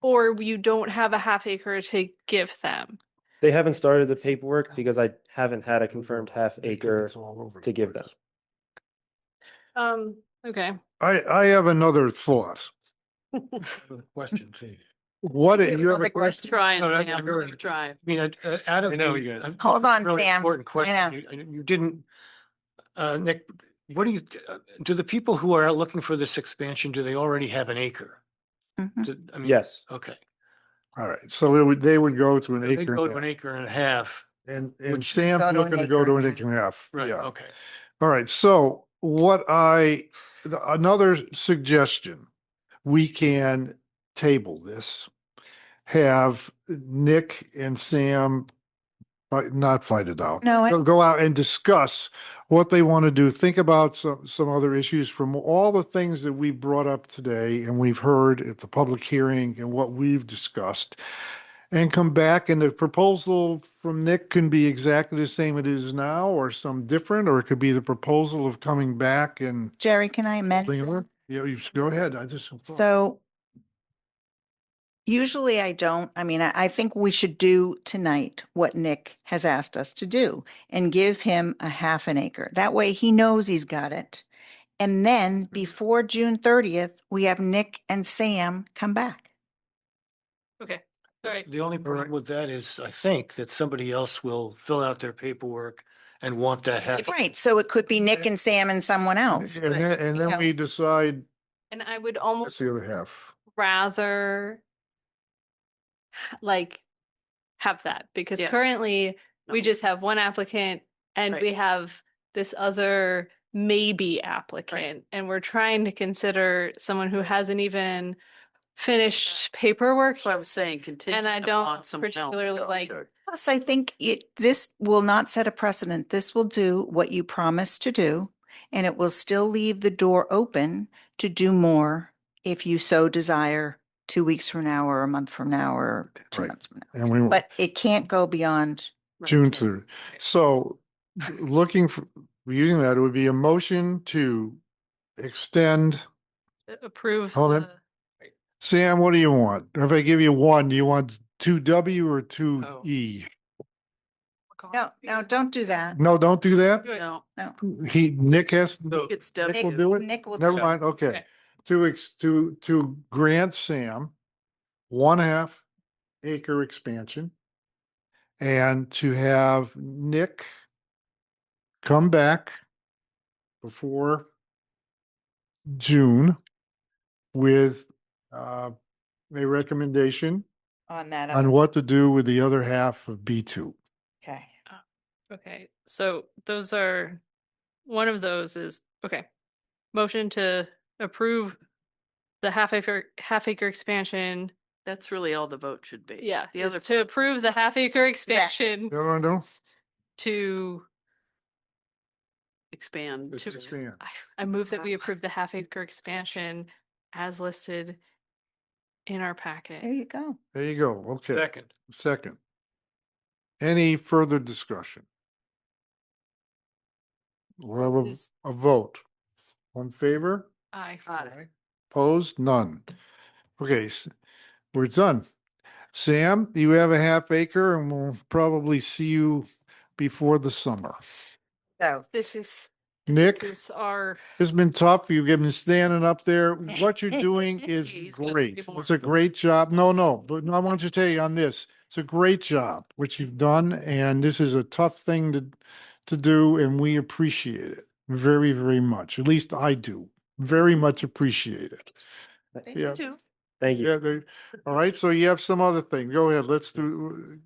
or you don't have a half acre to give them. They haven't started the paperwork because I haven't had a confirmed half acre It's all over to the give place. them. Okay. I have another thought. Question, please. What, have you have a another question? Try No, and I- I- try. I mean, Adam. I know you guys. Hold on, Really Sam. important I question. know. You didn't, Nick, what do you, do the people who are looking for this expansion, do they already have an acre? Mhm. I mean, Yes. Okay. All right, so they would go to an They acre go and to a an half. acre and a half. And which- Sam's Go to an looking to go acre to and an a acre and a half. Right, Yeah. okay. All right, so another suggestion, we can table this, have Nick and Sam not fight it out. No, Go out and discuss what they want to do. Think about some other issues from all the things that we brought up today and we've heard at the public hearing and what we've discussed. And come back, and the proposal from Nick can be exactly the same it is now, or some different, or it could be the proposal of coming back and. Jerry, can I amend? Yeah, you should go ahead. I just. So usually I don't. I mean, I think we should do tonight what Nick has asked us to do and give him a half an acre. That way he knows he's got it. And then before June 30th, we have Nick and Sam come back. Okay. All right. The only problem with that is, I think, that somebody else will fill out their paperwork and want that half. Right. So it could be Nick and Sam and someone else. And but, then you know, we decide And I would that's almost the other half. rather like have that, because Yeah. currently we No. just have one applicant and Right. we have this other maybe applicant, and we're trying to consider someone who hasn't even finished paperwork. That's what I was saying, contingent And I upon don't someone else. particularly like, Plus, I think this will not set a precedent. This will do what you promised to do, and it will still leave the door open to do more if you so desire 2 weeks from now or a month from now or 2 Right. months from now. And we, But it can't go beyond. Right. June 3rd. So looking for, using that, it would be a motion to extend. approve Hold on. Sam, what do you want? If I give you one, do you want 2W or 2E? No, don't do that. No, don't do that. No, Nick has, it's Nick will W. do it? Nick will. Never do it. mind, okay. To grant Sam 1/2 acre expansion and to have Nick come back before June with a recommendation On that. on other- what to do with the other half of B2. Okay. Okay, so those are, one of those is, okay. Motion to approve the half acre expansion. That's really all the vote should be. Yeah, The is other, to approve the half acre expansion No. to, expand. Expand. I move that we approve the half acre expansion as listed in our packet. There you go. There you go. Okay. Second. Second. Any further discussion? We'll have This is- a vote. On favor? Aye. Opposed? None. Okay, we're done. Sam, you have a half acre and we'll probably see you before the summer. So Nick, This our it's been tough. You've been standing up there. What you're doing is He's gonna great. be more. It's a great job. No, but I want you to tell you on this. It's a great job, what you've done, and this is a tough thing to do, and we appreciate it very, very much. At least I do. Very much appreciate it. Yeah. Too. Thank you. Yeah, all right, so you have some other thing. Go ahead, let's do,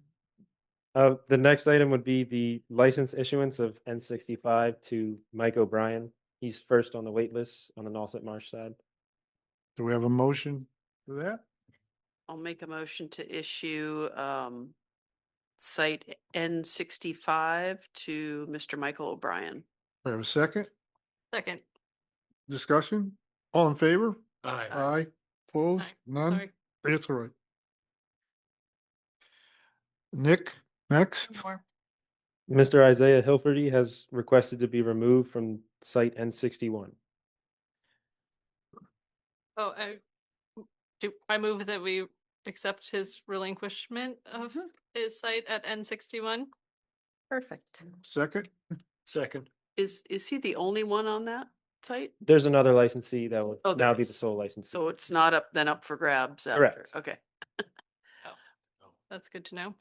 The next item would be the license issuance of N65 to Mike O'Brien. He's first on the wait list on the Nauset Marsh side. do we have a motion for that? I'll make a motion to issue site N65 to Mr. Michael O'Brien. We have a second second. discussion? All in favor? Aye. Aye. Opposed? Aye. None? Sorry. That's all right. Nick, next. Mr. Isaiah Hilferty has requested to be removed from site N61. Oh, I move that we accept his relinquishment of his site at N61. perfect. Second? Second. Is he the only one on that site? There's another licensee that will Oh, there now be the is. sole licensee. So it's not up for grabs after? Correct. Okay. That's good to know.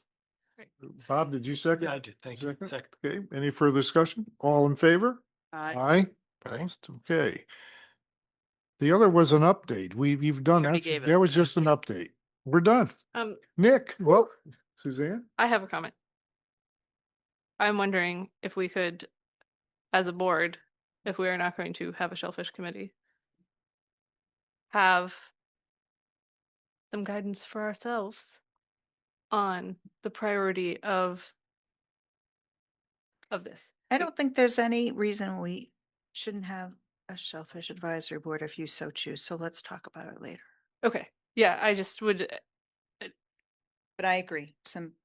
Bob, did you second? Yeah, I did. Thank you. Second. Okay, any further discussion? All in favor? Aye. Aye. Aye. Opposed? Okay. The other was an update. You've done already that. gave us That was that. just an update. We're done. Nick, well, Suzanne? I have a comment. I'm wondering if we could, as a board, if we are not going to have a shellfish committee, have some guidance for ourselves on the priority of this. I don't think there's any reason we shouldn't have a shellfish advisory board if you so choose. So let's talk about it later. Okay. Yeah, I just would But I agree.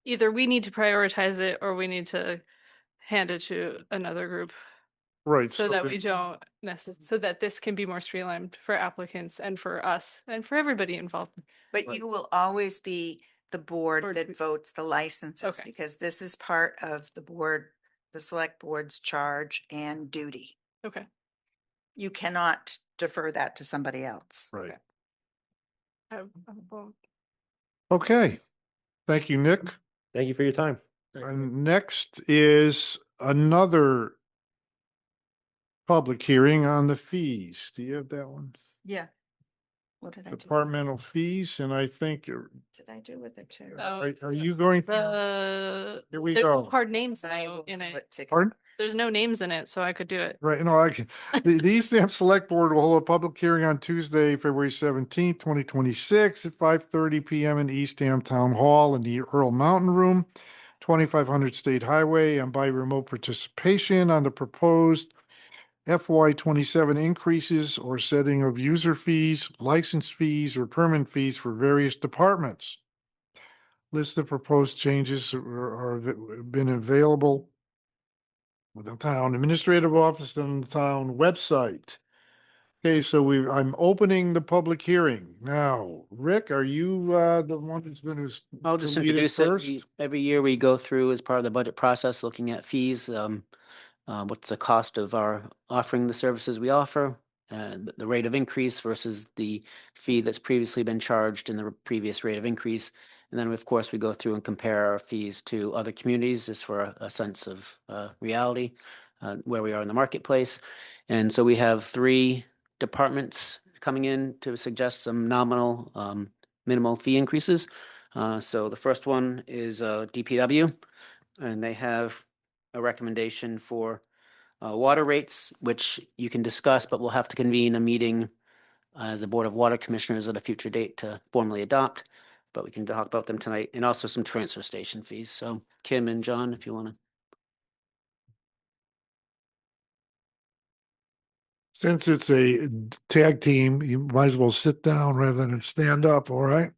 either we need to prioritize it or we need to hand it to another group Right. so that we don't so that this can be more streamlined for applicants and for us and for everybody involved. But you will always be the board Board that be- votes the licenses Okay. because this is part of the board, the select board's charge and duty. Okay. You cannot defer that to somebody else. Right. Well, Okay. Thank you, Nick. Thank you for your time. And next is another public hearing on the fees. Do you have that one? Yeah. What did I do? Departmental fees, and I think you're, Did I do with it too? are you going? Here we there's no go. hard names I though will in do it. it together. Pardon? There's no names in it, so I could do it. Right, no, I can. The Eastham Select Board will hold a public hearing on Tuesday, February 17th, 2026 at 5:30 PM in Eastham Town Hall in the Earle Mountain Room, 2500 State Highway, and by remote participation on the proposed FY 27 increases or setting of user fees, license fees, or permit fees for various departments. List of proposed changes have been available with the town administrative office and the town website. Okay, so I'm opening the public hearing now. Rick, are you the one who's going to? I'll just lead it introduce it. first? Every year we go through as part of the budget process, looking at fees, what's the cost of our offering the services we offer, and the rate of increase versus the fee that's previously been charged in the previous rate of increase. And then, of course, we go through and compare our fees to other communities just for a sense of reality, where we are in the marketplace. And so we have 3 departments coming in to suggest some nominal minimal fee increases. So the first one is DPW, and they have a recommendation for water rates, which you can discuss, but we'll have to convene a meeting as a Board of Water Commissioners at a future date to formally adopt, but we can talk about them tonight, and also some transfer station fees. So Kim and John, if you want to. Since it's a tag team, you might as well sit down rather than stand up, all right?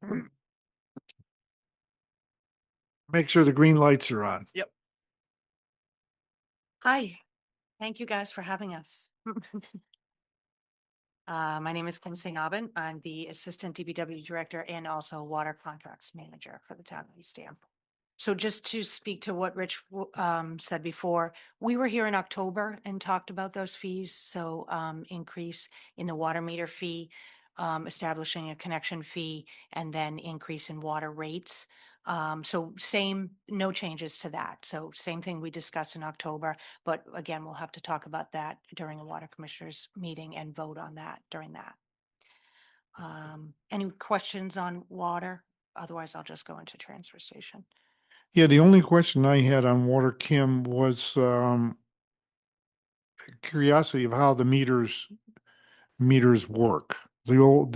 Make sure the green lights are on. Hi, thank you guys for having us. My name is Kim Singh-Aubin. I'm the Assistant DPW Director and also Water Contracts Manager for the town of Eastham. So just to speak to what Rich said before, we were here in October and talked about those fees. So increase in the water meter fee, establishing a connection fee, and then increase in water rates. So no changes to that. So same thing we discussed in October, but again, we'll have to talk about that during a water commissioners meeting and vote on that during that. Any questions on water? Otherwise, I'll just go into transfer station. Yeah, the only question I had on water, Kim, was curiosity of how the meters work. I call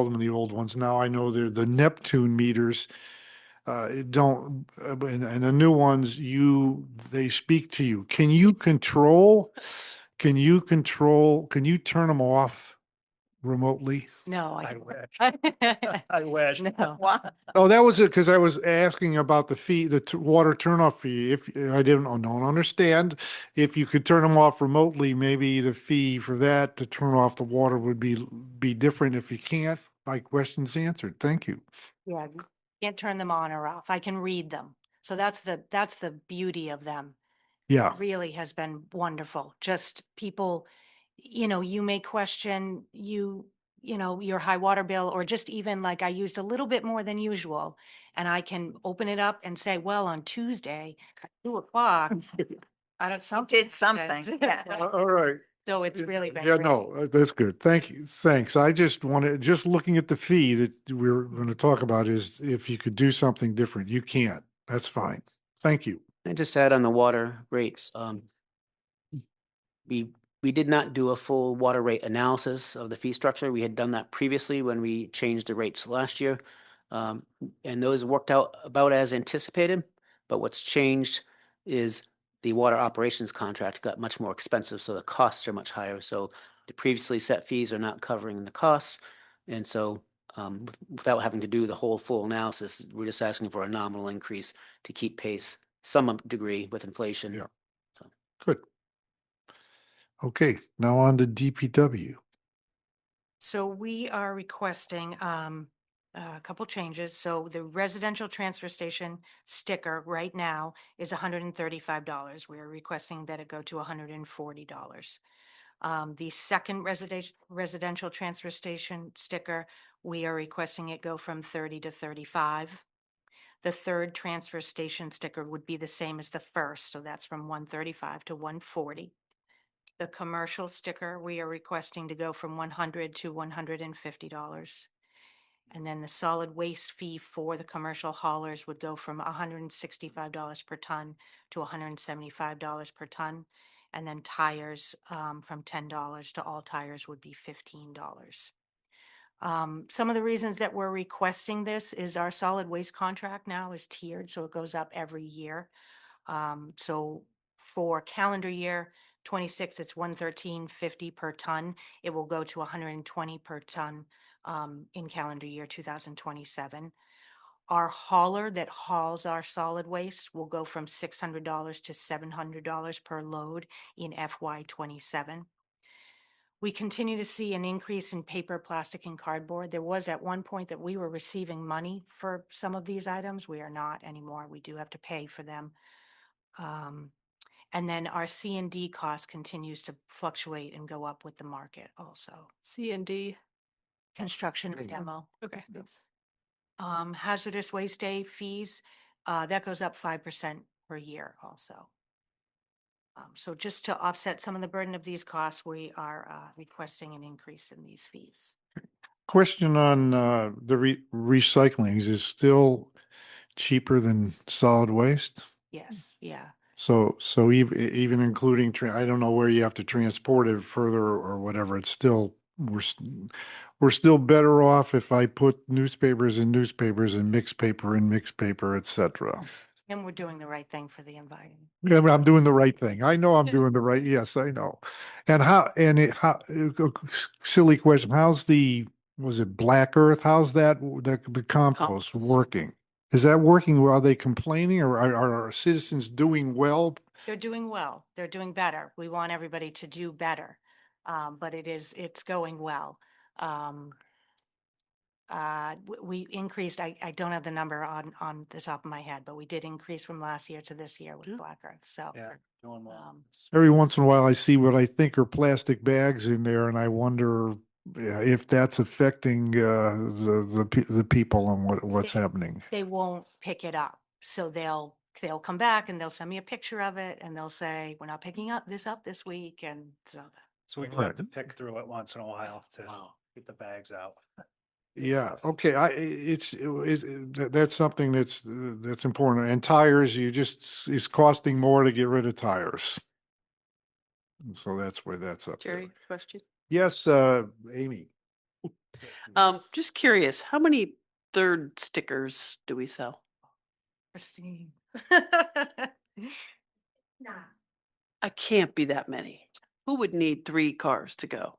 them the old ones. Now I know they're the Neptune meters. And the new ones, they speak to you. Can you turn them off remotely? No, I I wish. I wish. no. Wow. Oh, that was it, because I was asking about the fee, water turnoff fee. If I don't understand, if you could turn them off remotely, maybe the fee for that to turn off the water would be different. If you can't, my question's answered. Thank you. Yeah, you can't turn them on or off. I can read them. So that's the beauty of them. Yeah, Really has been wonderful. Just people, you may question your high water bill, or just even like I used a little bit more than usual, and I can open it up and say, well, on Tuesday at 2:00, I don't something. Did something, yeah. all right. So it's really been Yeah, great. no, that's good. Thank you. Thanks. I just looking at the fee that we're going to talk about is if you could do something different. You can't. That's fine. Thank you. And just to add on the water rates, we did not do a full water rate analysis of the fee structure. We had done that previously when we changed the rates last year. And those worked out about as anticipated, but what's changed is the water operations contract got much more expensive, so the costs are much higher. So the previously set fees are not covering the costs. And so without having to do the whole full analysis, we're just asking for a nominal increase to keep pace some degree with inflation. Yeah. So. Good. Okay, now on to DPW. So we are requesting a couple changes. So the residential transfer station sticker right now is $135. We're requesting that it go to $140. The second residential transfer station sticker, we are requesting it go from 30 to 35. The third transfer station sticker would be the same as the first, so that's from 135 to 140. The commercial sticker, we are requesting to go from $100 to $150. And then the solid waste fee for the commercial haulers would go from $165 per ton to $175 per ton. And then tires from $10 to all tires would be $15. Some of the reasons that we're requesting this is our solid waste contract now is tiered, so it goes up every year. So for calendar year 26, it's $113.50 per ton. It will go to $120 per ton in calendar year 2027. Our hauler that hauls our solid waste will go from $600 to $700 per load in FY27. We continue to see an increase in paper, plastic, and cardboard. There was at one point that we were receiving money for some of these items. We are not anymore. We do have to pay for them. And then our C&D cost continues to fluctuate and go up with the market also. C&D. Construction and demo. Okay, thanks. Hazardous waste day fees, that goes up 5% per year also. So just to offset some of the burden of these costs, we are requesting an increase in these fees. Question on the recycling. Is it still cheaper than solid waste? Yes, yeah. So even including, I don't know where you have to transport it further or whatever, it's still, we're still better off if I put newspapers in newspapers and mixed paper in mixed paper, et cetera. And we're doing the right thing for the environment. Yeah, I mean, I'm doing the right thing. I know I'm doing the right, yes, I know. And silly question, how's was it Black Earth? How's the compost Compost. working? Is that working? Are they complaining or are our citizens doing well? They're doing well. They're doing better. We want everybody to do better. But it's going well. We increased, I don't have the number on the top of my head, but we did increase from last year to this year with Black Earth, so. Doing well. Every once in a while, I see what I think are plastic bags in there and I wonder if that's affecting the people and what's happening. They won't pick it up, so they'll come back and they'll send me a picture of it and they'll say, we're not picking up this week, and so. So we do Right. have to pick through it once in a while to get the bags out. Yeah, okay, that's something that's important. And tires, it's costing more to get rid of tires. And so that's where that's up there. Jerry, question? Yes, Amy. Just curious, how many third stickers do we sell? Christine. I can't be that many. Who would need 3 cars to go?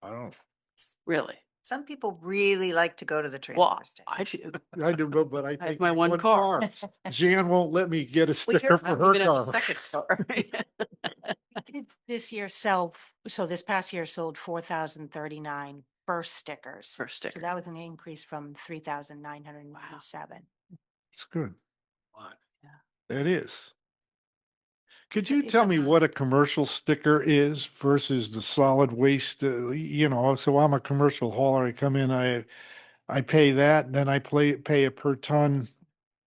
I don't. Really? Some people really like to go to the Well, transfer station. I do. I do, but I have take my one car. Jan won't let me get a sticker for I don't her even have a car. second car. We did this year so this past year sold 4,039 first stickers. First So sticker. that was an increase from 3,997. It's good. Yeah. It is. Could It's you a- it's tell a me lot. what a commercial sticker is versus the solid waste? So I'm a commercial hauler. I come in, I pay that, and then I pay a per ton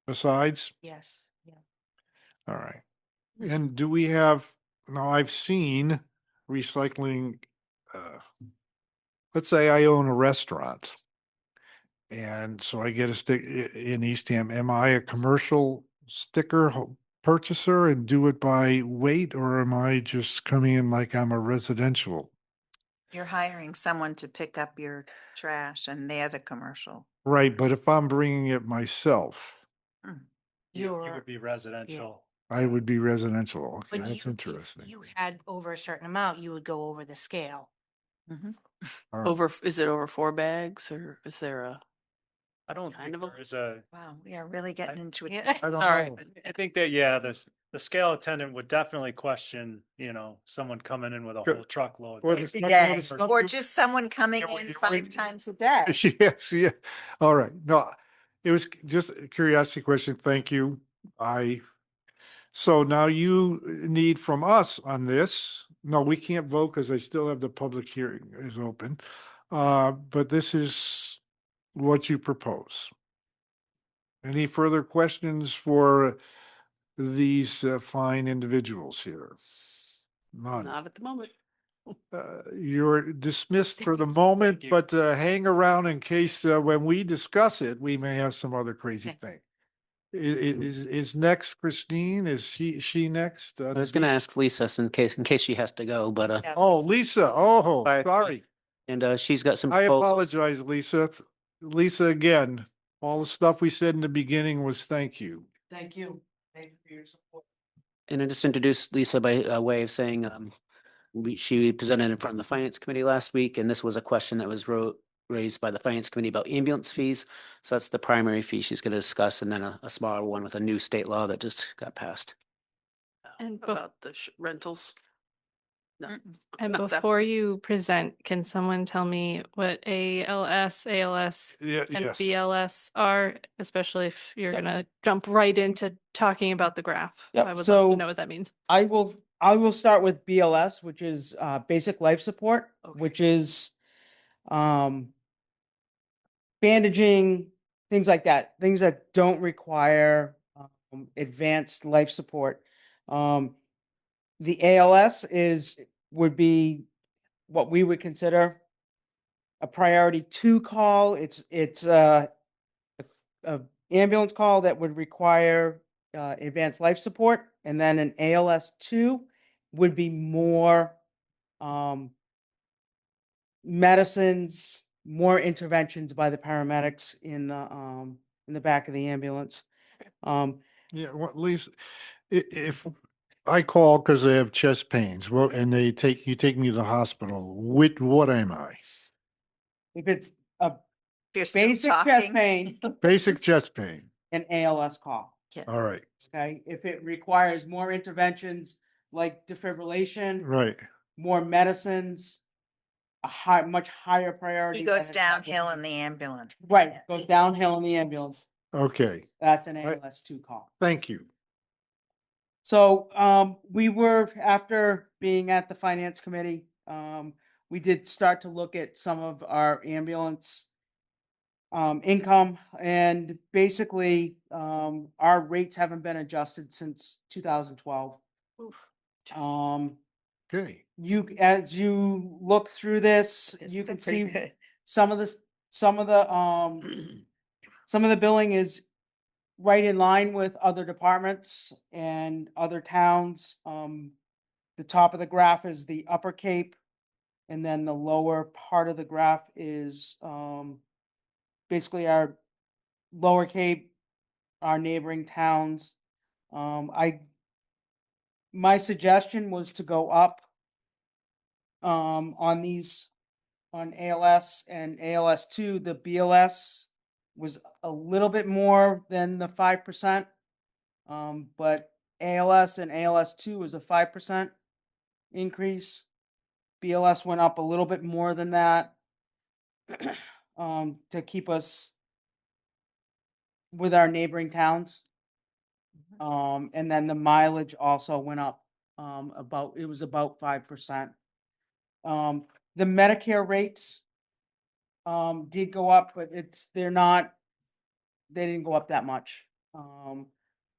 besides. Yes, yeah. All right. And do we have, now I've seen recycling, let's say I own a restaurant. And so I get a stick in Eastham. Am I a commercial sticker purchaser and do it by weight, or am I just coming in like I'm a residential? You're hiring someone to pick up your trash and they're the commercial. Right, but if I'm bringing it myself, You You're- would be residential. I would be residential. Okay, But that's if interesting. you had over a certain amount, you would go over the scale. Mhm. All right. Is it over 4 bags or is there a? I don't Kind think of a- there is a, Wow, we are really getting into it. Yeah. I don't All right. know. I think that, yeah, the scale attendant would definitely question, someone coming in with a Good. whole truckload. Or Every the day, stuff or you- just someone coming Yeah, well, in you 5 already- times a day. Yes, yeah. All right. No, it was just a curiosity question. Thank you. So now you need from us on this. No, we can't vote because I still have the public hearing is open. But this is what you propose. Any further questions for these fine individuals here? None. Not at the moment. You're dismissed for the moment, you. but hang around in case when we discuss it, we may have some other crazy Okay. thing. Is next Christine? Is she next? I was gonna ask Lisa in case she has to go, but, Yeah, Oh, Lisa. Lisa. Oh, Sorry. sorry. and she's got some I proposals. apologize, Lisa. Lisa, again, all the stuff we said in the beginning was thank you. Thank you. Thank you for your support. And I just introduced Lisa by way of saying, she presented in front of the Finance Committee last week, and this was a question that was raised by the Finance Committee about ambulance fees. So that's the primary fee she's going to discuss, and then a smaller one with a new state law that just got passed. And About the rentals. No. And Not that before one. you present, can someone tell me what ALS, Yeah, and yes. BLS are, especially if you're gonna jump right into talking about the graph? Yep, I would love so- to know what that means. I will start with BLS, which is basic life support, Okay. which is bandaging, things like that, things that don't require advanced life support. The ALS would be what we would consider a priority 2 call. It's a ambulance call that would require advanced life support, and then an ALS 2 would be more medicines, more interventions by the paramedics in the back of the ambulance. Yeah, well, at least if I call because I have chest pains, well, and you take me to the hospital, what am I? If it's a If you're still basic chest talking. pain, Basic chest pain. an ALS call. Yeah. All right, Okay, if it requires more interventions like defibrillation, right. more medicines, much higher priority. He than goes a downhill in the ambulance. Right, goes downhill in the ambulance. Okay, That's an I- ALS2 call. thank you. So, we were, after being at the finance committee, we did start to look at some of our ambulance income, and basically, our rates haven't been adjusted since 2012. Um, Okay, as you look through this, It's you can still pretty see good. some of this, some of the billing is right in line with other departments and other towns. The top of the graph is the Upper Cape, and then the lower part of the graph is basically our Lower Cape, our neighboring towns. My suggestion was to go up on these, on ALS and ALS2. The BLS was a little bit more than the 5%. But ALS and ALS2 was a 5% increase. BLS went up a little bit more than that to keep us with our neighboring towns. And then the mileage also went up it was about 5%. The Medicare rates did go up, but they didn't go up that much.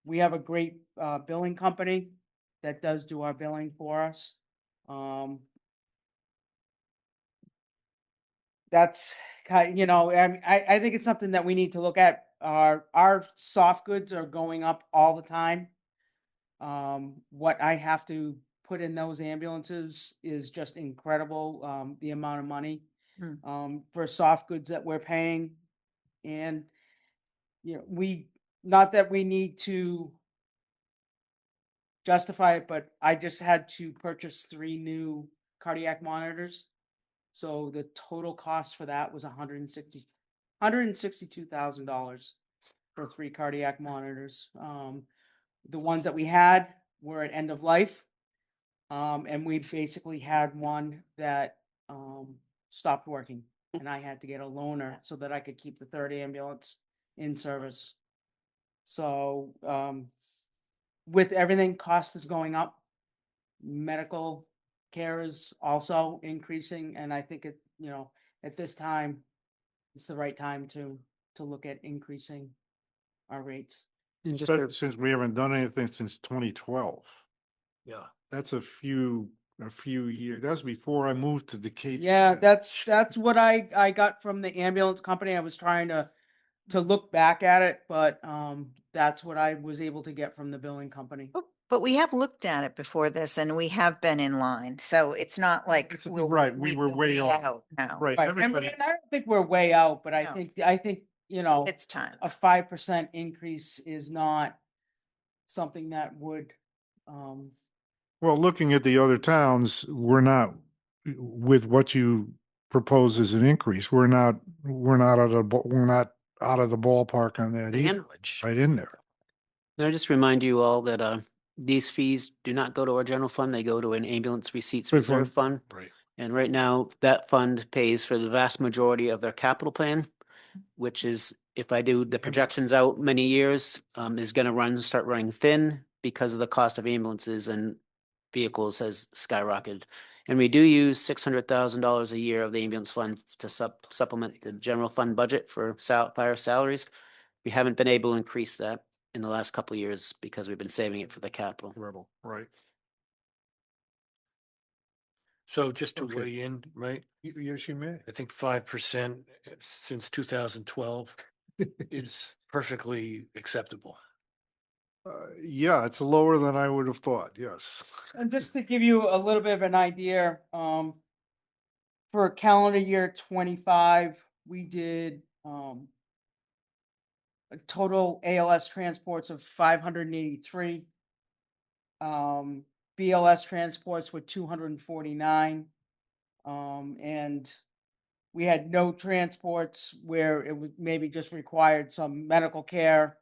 We have a great billing company that does do our billing for us. That's I think it's something that we need to look at. Our soft goods are going up all the time. What I have to put in those ambulances is just incredible. The amount of money for soft goods that we're paying, and not that we need to justify it, but I just had to purchase 3 new cardiac monitors. So the total cost for that was $162,000 for 3 cardiac monitors. The ones that we had were at end of life. And we basically had one that stopped working, and I had to get a loaner so that I could keep the 3rd ambulance in service. So with everything, cost is going up. Medical care is also increasing, and I think at this time, it's the right time to look at increasing our rates. And just especially since we haven't done anything since 2012. Yeah. That's a few years. That's before I moved to the Cape. Yeah, that's what I got from the ambulance company. I was trying to look back at it, but that's what I was able to get from the billing company. But we have looked at it before this and we have been in line. So it's not like Right, we were way off. now. Right, Right, everybody, and I don't think we're way out, but I No. think It's time. a 5% increase is not something that would well, looking at the other towns, we're not, with what you propose as an increase, we're not out of the ballpark on that either. Sandwich. Right in there. Can I just remind you all that these fees do not go to our general fund, they go to an ambulance receipts Good reserve fund. Right. And right now, that fund pays for the vast majority of their capital plan, which is, if I do the projections out many years, is gonna start running thin because of the cost of ambulances and vehicles has skyrocketed. And we do use $600,000 a year of the ambulance fund to supplement the general fund budget for fire salaries. We haven't been able to increase that in the last couple of years because we've been saving it for the capital. Rebel, right. So just to Okay. weigh in, right? Yes, you may. I think 5% since 2012 is perfectly acceptable. Yeah, it's lower than I would have thought, yes. And just to give you a little bit of an idea, for calendar year 25, we did total ALS transports of 583. BLS transports were 249. And we had no transports where it would maybe just required some medical care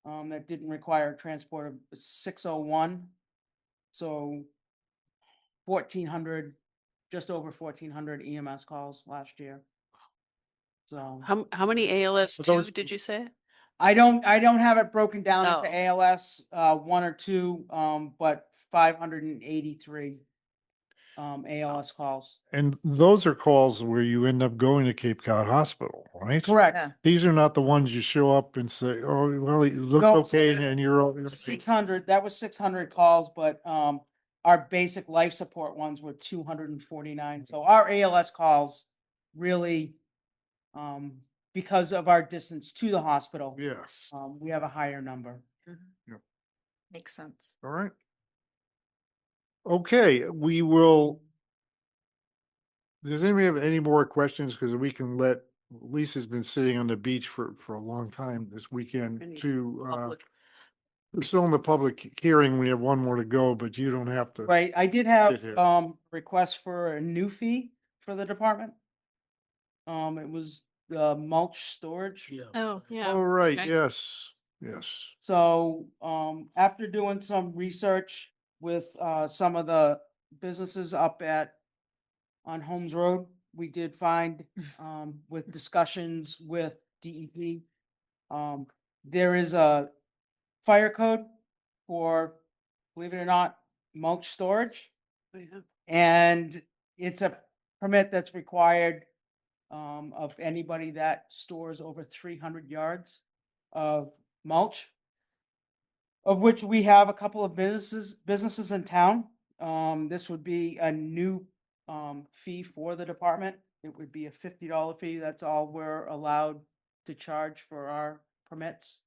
that didn't require transport of 601. So 1,400, just over 1,400 EMS calls last year. So How many ALS But two those- did you say? I don't have it broken down Oh. into ALS, 1 or 2, but 583 ALS calls. And those are calls where you end up going to Cape Cod Hospital, right? Correct. Yeah. These are not the ones you show up and say, oh, well, it looks No, okay, and you're. 600, that was 600 calls, but our basic life support ones were 249. So our ALS calls really, because of our distance to the hospital, Yeah, we have a higher number. Makes sense. all right. Okay, we will. Does anybody have any more questions? Because we can let, Lisa's been sitting on the beach for a long time this weekend Any to, public- we're still in the public hearing. We have one more to go, but you don't have to. Right, I did Sit have here. requests for a new fee for the department. It was the mulch storage. Yeah. Oh, yeah. All right, Okay. yes, yes. So, after doing some research with, some of the businesses up on Holmes Road, we did find, with discussions with DEP, there is a fire code for, believe it or not, mulch storage. Oh, yeah. And it's a permit that's required, of anybody that stores over 300 yards of mulch, of which we have a couple of businesses in town. This would be a new fee for the department. It would be a $50 fee. That's all we're allowed to charge for our permits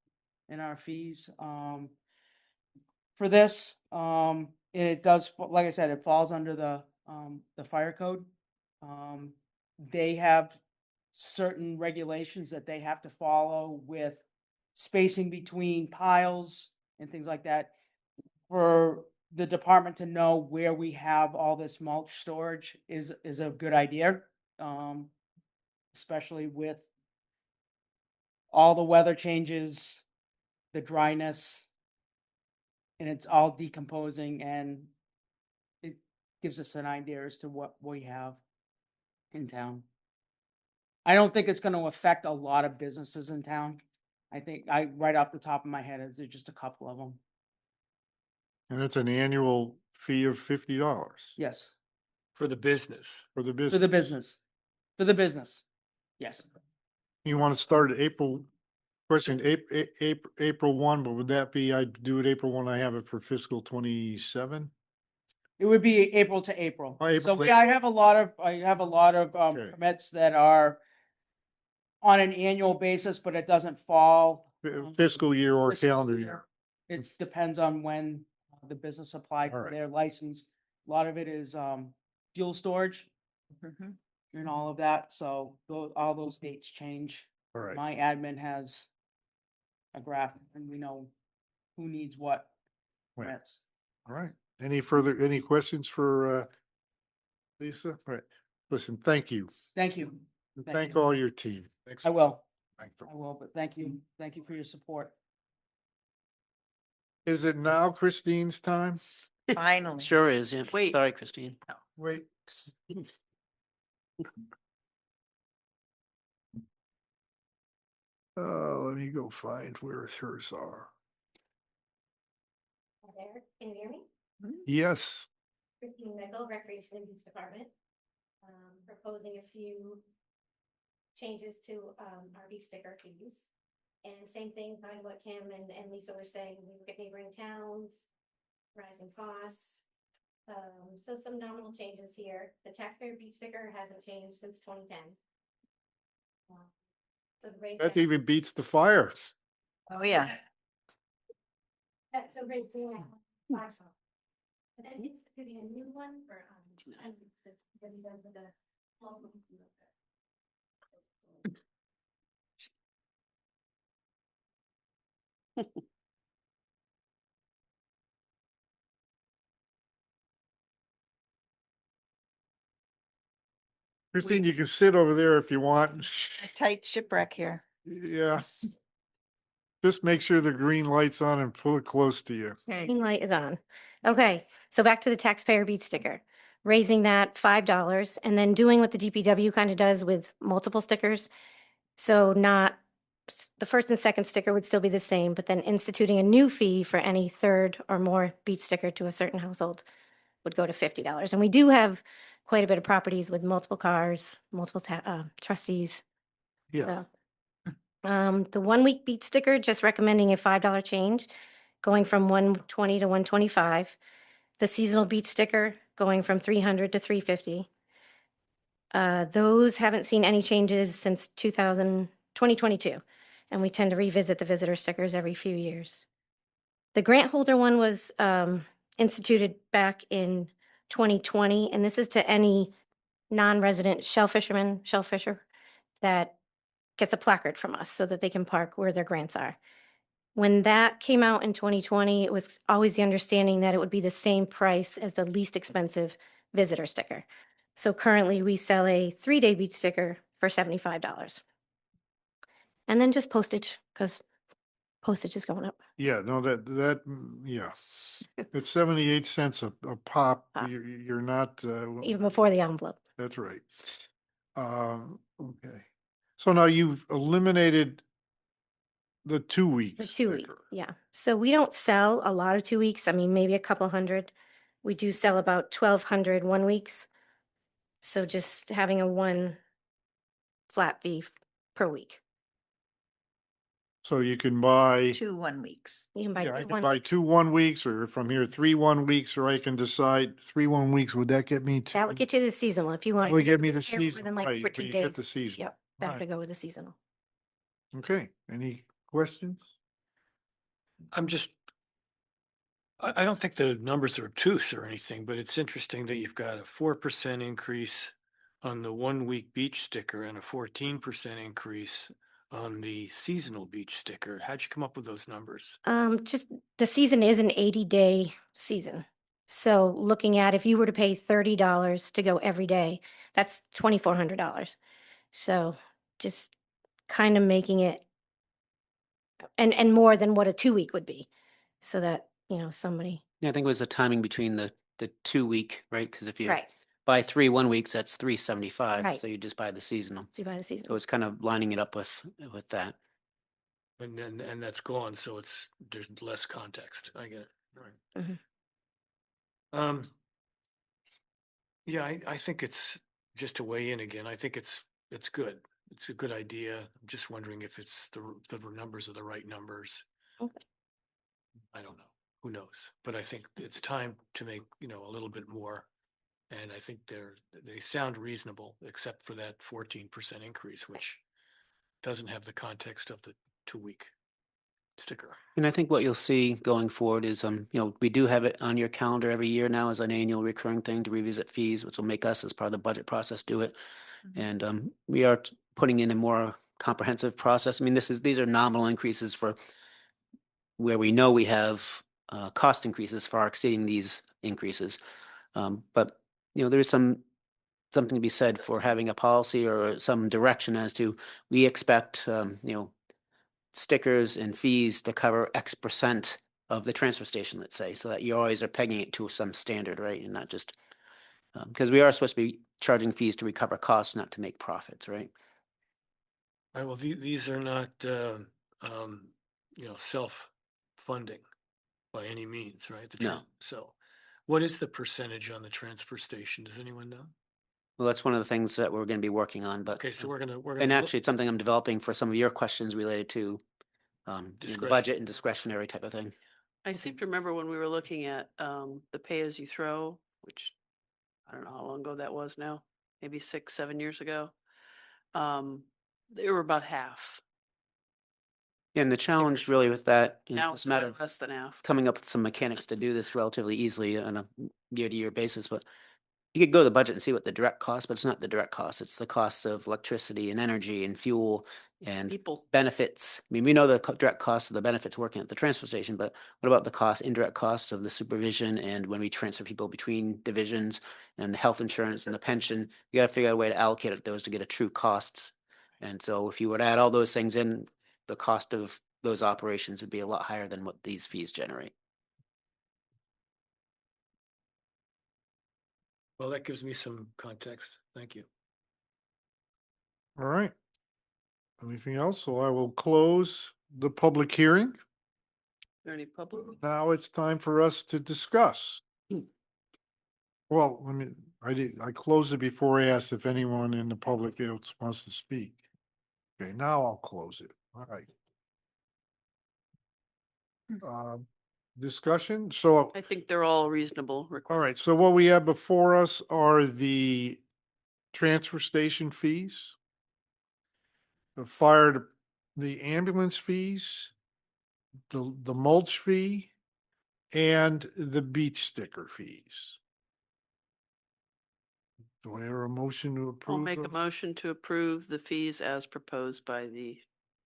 and our fees. For this, and it does, like I said, it falls under the fire code. They have certain regulations that they have to follow with spacing between piles and things like that. For the department to know where we have all this mulch storage is a good idea. Especially with all the weather changes, the dryness, and it's all decomposing, and it gives us an idea as to what we have in town. I don't think it's going to affect a lot of businesses in town. I think right off the top of my head, there's just a couple of them. And it's an annual fee of $50 Yes, For the business. for the for business. the business, for the business. Yes, You want to start at April, question, April 1, but would that be, I do it April 1, I have it for fiscal 27? it would be April to April. Oh, April So to yeah, I have a lot of Okay. permits that are on an annual basis, but it doesn't fall. Fiscal year or fiscal calendar year. It depends on when the business applied All for right. their license. A lot of it is fuel storage and all of that, so all those dates change. All right. My admin has a graph and we know who needs what Right. permits. All right. Any questions for Lisa? All right. Listen, thank you. Thank you. And Thank Thank you. all your team. I will, Thank them. but thank you for your support. Is it now Christine's time? Finally. Sure is, yeah. Wait. Sorry, Christine. Wait. Let me go find where hers are. There, can you hear me? Yes. Christine Michael, Recreation and Beach Department. Proposing a few changes to our beach sticker fees. And same thing, kind of what Kim and Lisa were saying, we look at neighboring towns, rising costs. So some nominal changes here. The taxpayer beach sticker hasn't changed since 2010. So the raise That that- even beats the fire. Oh, yeah. So raise that. But then it's could be a new one for because he does with the. Christine, you can sit over there if you want. A tight shipwreck here. Yeah. Just make sure the green light's on and pull it close to you. Green light is on. Okay, so back to the taxpayer beat sticker, raising that $5 and then doing what the DPW kind of does with multiple stickers. So not, the first and second sticker would still be the same, but then instituting a new fee for any third or more beat sticker to a certain household would go to $50. And we do have quite a bit of properties with multiple cars, multiple trustees. Yeah. The 1 week beat sticker, just recommending a $5 change, going from 120 to 125. The seasonal beat sticker going from 300 to 350. Those haven't seen any changes since 2022, and we tend to revisit the visitor stickers every few years. The grant holder one was instituted back in 2020, and this is to any non-resident shellfisher that gets a placard from us so that they can park where their grants are. When that came out in 2020, it was always the understanding that it would be the same price as the least expensive visitor sticker. So currently we sell a 3-day beach sticker for $75. And then just postage, because postage is going up. Yeah, no, yeah. It's 78 cents a pop. Pop. You're not, Even before the envelope. that's right. Okay. So now you've eliminated the 2 weeks. The 2 week, yeah. So we don't sell a lot of 2 weeks. I mean, maybe a couple hundred. We do sell about 1,200 1 weeks. So just having a one flat fee per week. So you can buy, 2 1 weeks. You can buy yeah, I can one. buy 2 1 weeks, or from here, 3 1 weeks, or I can decide 3 1 weeks. Would that get me to? That would get you the seasonal if you want. That would get me the Here more season, than like right, 14 but you get days. the season. Yep, that Alright. would go with the seasonal. Okay, any questions? I'm just, I don't think the numbers are obtuse or anything, but it's interesting that you've got a 4% increase on the 1 week beach sticker and a 14% increase on the seasonal beach sticker. How'd you come up with those numbers? Just the season is an 80-day season. So looking at if you were to pay $30 to go every day, that's $2,400. So just kind of making it and more than what a 2 week would be, so that somebody Yeah, I think it was the timing between the 2 week, right? Because if you right. buy 3 1 weeks, that's 375. Right. So you just buy the seasonal. So you buy the So season. it's kind of lining it up with that. And that's gone, so there's less context. I get it. Right. Mhm. Yeah, I think it's, just to weigh in again, I think it's good. It's a good idea. I'm just wondering if it's the numbers are the right numbers. Okay. I don't know. Who knows? But I think it's time to make, a little bit more. And I think they sound reasonable, except for that 14% increase, which doesn't have the context of the 2 week sticker. And I think what you'll see going forward is, we do have it on your calendar every year now as an annual recurring thing to revisit fees, which will make us, as part of the budget process, do it. And we are putting in a more comprehensive process. I mean, these are nominal increases for where we know we have cost increases far exceeding these increases. But there is something to be said for having a policy or some direction as to, we expect stickers and fees to cover X percent of the transfer station, let's say, so that you always are pegging it to some standard, right? And not just, because we are supposed to be charging fees to recover costs, not to make profits, right? Right, well, these are not, self-funding by any means, right? No. So what is the percentage on the transfer station? Does anyone know? Well, that's one of the things that we're going to be working on, but. Okay, so we're gonna. And actually, it's something I'm developing for some of your questions related to the Discretion. budget and discretionary type of thing. I seem to remember when we were looking at the pay as you throw, which I don't know how long ago that was now, maybe 6, 7 years ago. They were about half. And the challenge really with that, Now it's it's a matter of less than half. coming up with some mechanics to do this relatively easily on a year-to-year basis. But you could go to the budget and see what the direct cost, but it's not the direct cost. It's the cost of electricity and energy and fuel and People. benefits. I mean, we know the direct cost of the benefits working at the transfer station, but what about the cost, indirect cost of the supervision and when we transfer people between divisions and the health insurance and the pension? You got to figure out a way to allocate those to get a true costs. And so if you were to add all those things in, the cost of those operations would be a lot higher than what these fees generate. Well, that gives me some context. Thank you. All right. Anything else? So I will close the public hearing. Is there any public? Now it's time for us to discuss. Well, I closed it before I asked if anyone in the public else wants to speak. Okay, now I'll close it. All right. Discussion, so, I think they're all reasonable. all right, so what we have before us are the transfer station fees, the ambulance fees, the mulch fee, and the beach sticker fees. Do I hear a motion to I'll approve? make a those? motion to approve the fees as proposed by the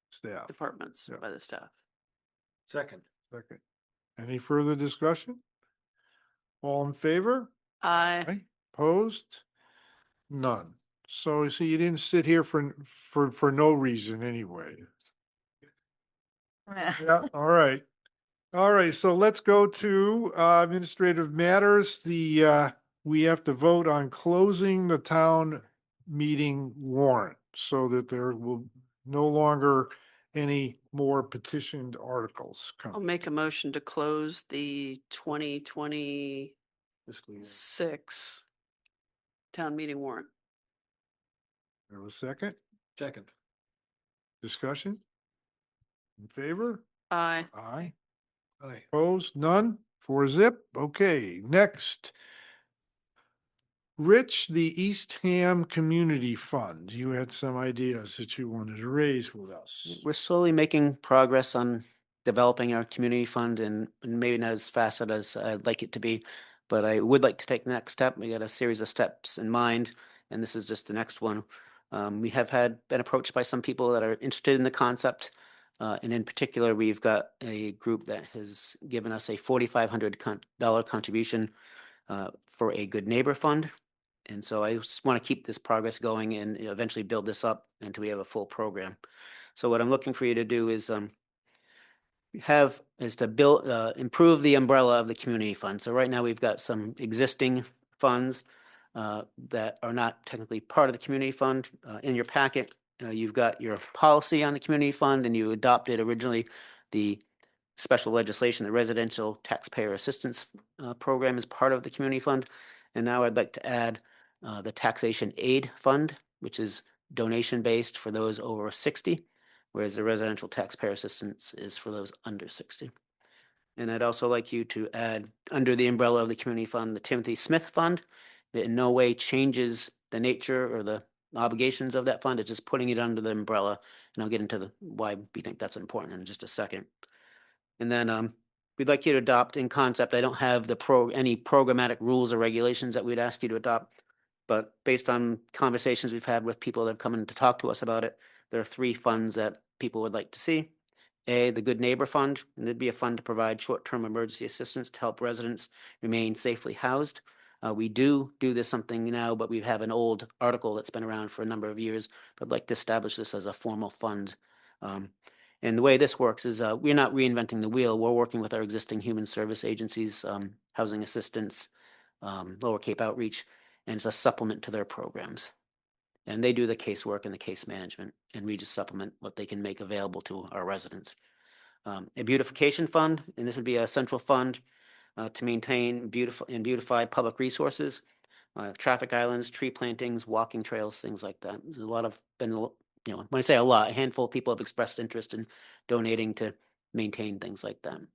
Staff. departments, Yeah. by the staff. Second. Second. Any further discussion? All in favor? Aye. Aye. Opposed? None. So you see, you didn't sit here for no reason anyway. Yeah, all right. All right, so let's go to administrative matters. We have to vote on closing the town meeting warrant so that there will no longer any more petitioned articles I'll come. make a motion to close the 2026 Fiscal year. town meeting warrant. There was a second Second. discussion? In favor? Aye. Aye. Aye. Opposed? None? 4-0. Okay, next. Rich, the Eastham Community Fund. You had some ideas that you wanted to raise with us. We're slowly making progress on developing our community fund and maybe not as fast as I'd like it to be, but I would like to take the next step. We got a series of steps in mind, and this is just the next one. We have been approached by some people that are interested in the concept. And in particular, we've got a group that has given us a $4,500 contribution for a Good Neighbor Fund. And so I just want to keep this progress going and eventually build this up until we have a full program. So what I'm looking for you to do is improve the umbrella of the community fund. So right now we've got some existing funds that are not technically part of the community fund. In your packet, you've got your policy on the community fund, and you adopted originally the special legislation, the residential taxpayer assistance program is part of the community fund. And now I'd like to add the taxation aid fund, which is donation based for those over 60, whereas the residential taxpayer assistance is for those under 60. And I'd also like you to add under the umbrella of the community fund, the Timothy Smith Fund, that in no way changes the nature or the obligations of that fund. It's just putting it under the umbrella. And I'll get into why we think that's important in just a second. And then we'd like you to adopt in concept. I don't have any programmatic rules or regulations that we'd ask you to adopt, but based on conversations we've had with people that have come in to talk to us about it, there are 3 funds that people would like to see. A, the Good Neighbor Fund, and it'd be a fund to provide short-term emergency assistance to help residents remain safely housed. We do this something now, but we have an old article that's been around for a number of years, but I'd like to establish this as a formal fund. And the way this works is we're not reinventing the wheel. We're working with our existing human service agencies, housing assistance, Lower Cape Outreach, and it's a supplement to their programs. And they do the casework and the case management, and we just supplement what they can make available to our residents. A beautification fund, and this would be a central fund to maintain and beautify public resources, traffic islands, tree plantings, walking trails, things like that. There's a lot of when I say a lot, a handful of people have expressed interest in donating to maintain things like that. And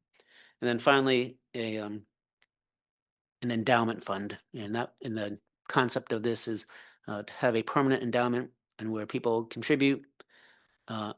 then finally, an endowment fund, and the concept of this is to have a permanent endowment and where people contribute.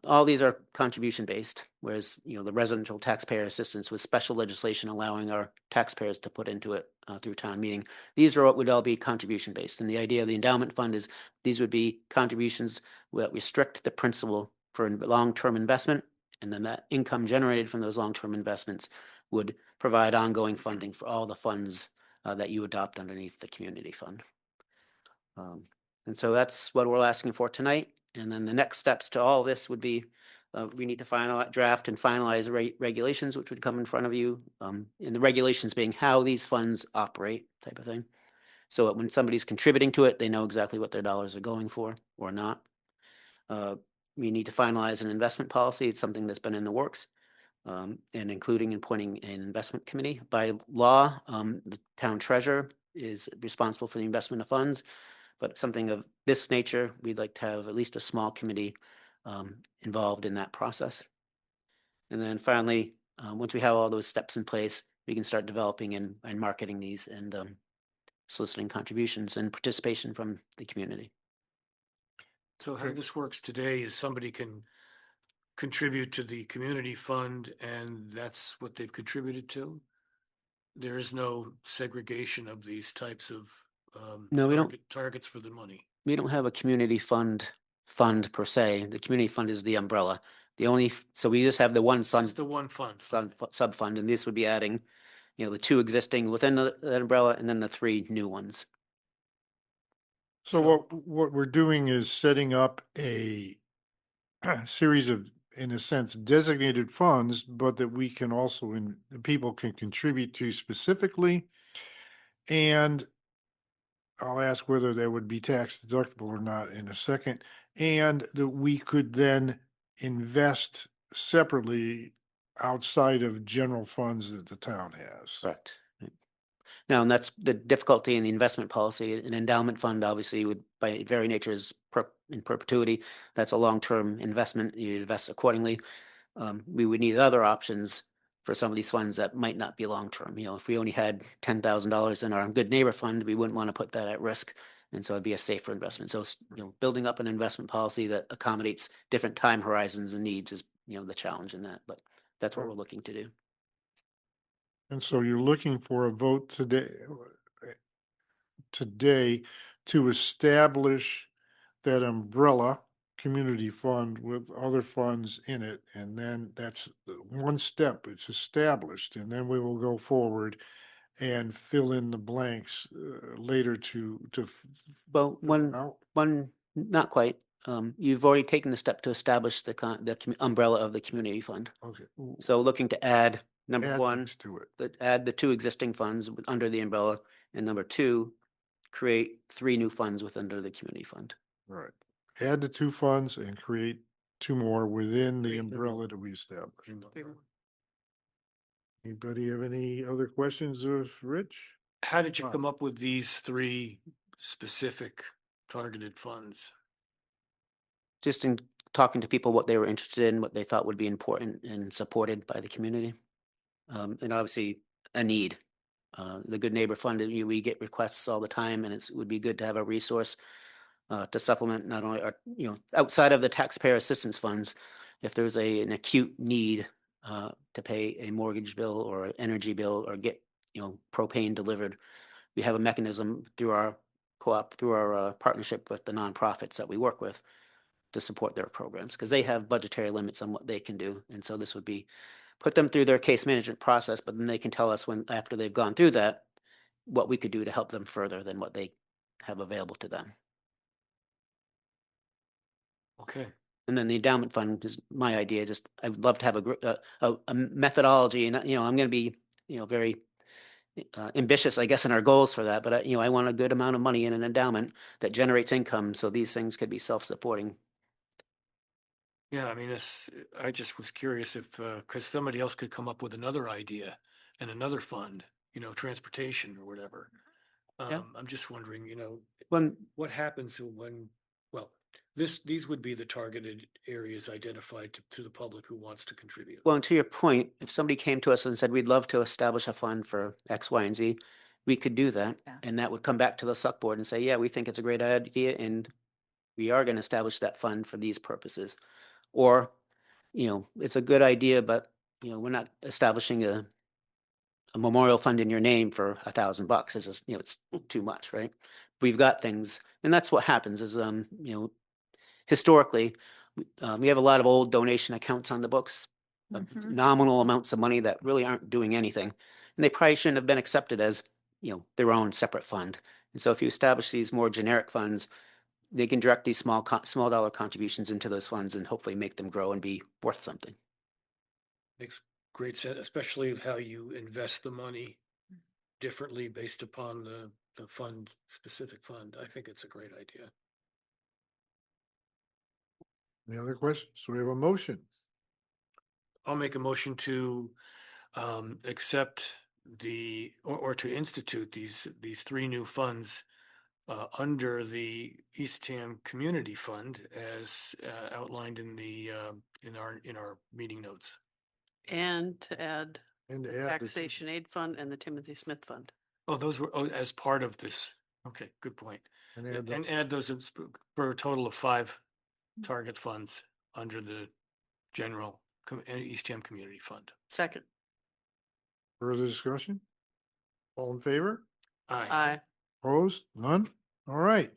All these are contribution based, whereas the residential taxpayer assistance with special legislation allowing our taxpayers to put into it through town meeting. These are what would all be contribution based. And the idea of the endowment fund is these would be contributions that restrict the principal for long-term investment. And then that income generated from those long-term investments would provide ongoing funding for all the funds that you adopt underneath the community fund. And so that's what we're asking for tonight. And then the next steps to all this would be we need to draft and finalize regulations, which would come in front of you. And the regulations being how these funds operate, type of thing. So that when somebody's contributing to it, they know exactly what their dollars are going for or not. We need to finalize an investment policy. It's something that's been in the works. And including appointing an investment committee. By law, the town treasurer is responsible for the investment of funds, but something of this nature, we'd like to have at least a small committee involved in that process. And then finally, once we have all those steps in place, we can start developing and marketing these and soliciting contributions and participation from the community. So how this works today is somebody can contribute to the community fund and that's what they've contributed to? There is no segregation of these types of No, we don't. targets for the money. We don't have a community fund per se. The community fund is the umbrella. So we just have the one It's the one fund. sub fund, and this would be adding, the two existing within that umbrella and then the three new ones. So what we're doing is setting up a series of, in a sense, designated funds, but that we can also, people can contribute to specifically. And I'll ask whether that would be tax deductible or not in a second. And that we could then invest separately outside of general funds that the town has. Correct. Now, and that's the difficulty in the investment policy. An endowment fund obviously would, by very nature, is in perpetuity. That's a long-term investment. You invest accordingly. We would need other options for some of these funds that might not be long-term. If we only had $10,000 in our Good Neighbor Fund, we wouldn't want to put that at risk. And so it'd be a safer investment. So, building up an investment policy that accommodates different time horizons and needs is, the challenge in that. But that's what we're looking to do. And so you're looking for a vote today to establish that umbrella community fund with other funds in it. And then that's one step, it's established. And then we will go forward and fill in the blanks later Well, one, not quite. You've already taken the step to establish the umbrella of the community fund. Okay. So looking to add number Add one, things to it. add the two existing funds under the umbrella, and number two, create three new funds under the community fund. Right. Add the two funds and create two more within the umbrella that we established. Anybody have any other questions of Rich? How did you come up with these three specific targeted funds? Just in talking to people what they were interested in, what they thought would be important and supported by the community. And obviously a need. The Good Neighbor Fund, we get requests all the time, and it would be good to have a resource to supplement not only our, outside of the taxpayer assistance funds, if there's an acute need to pay a mortgage bill or an energy bill or get, propane delivered, we have a mechanism through our co-op, through our partnership with the nonprofits that we work with to support their programs, because they have budgetary limits on what they can do. And so this would be put them through their case management process, but then they can tell us after they've gone through that, what we could do to help them further than what they have available to them. Okay. And then the endowment fund is my idea. Just I would love to have a methodology, and I'm going to be very ambitious, I guess, in our goals for that. But I want a good amount of money in an endowment that generates income, so these things could be self-supporting. Yeah, I mean, I just was curious if because somebody else could come up with another idea and another fund, transportation or whatever. Yeah. I'm just wondering, When what happens when, well, these would be the targeted areas identified to the public who wants to contribute. Well, and to your point, if somebody came to us and said, we'd love to establish a fund for X, Y, and Z, we could do that. Yeah. And that would come back to the select board and say, yeah, we think it's a great idea, and we are going to establish that fund for these purposes. Or, it's a good idea, but, we're not establishing a memorial fund in your name for $1,000. It's just, it's too much, right? We've got things, and that's what happens is, historically, We have a lot of old donation accounts on the books, of Mhm. nominal amounts of money that really aren't doing anything. And they probably shouldn't have been accepted as, their own separate fund. And so if you establish these more generic funds, they can direct these small dollar contributions into those funds and hopefully make them grow and be worth something. Makes great sense, especially how you invest the money differently based upon the fund, specific fund. I think it's a great idea. Any other questions? So we have a motion. I'll make a motion to accept or to institute these three new funds under the Eastham Community Fund as outlined in in our meeting notes. And to add And to add the- taxation aid fund and the Timothy Smith Fund. Oh, those were as part of this. Okay, good point. And And add those for a total of 5 target funds under the general Eastham Community Fund. Second. Further discussion? All in favor? Aye. Opposed? None? All right.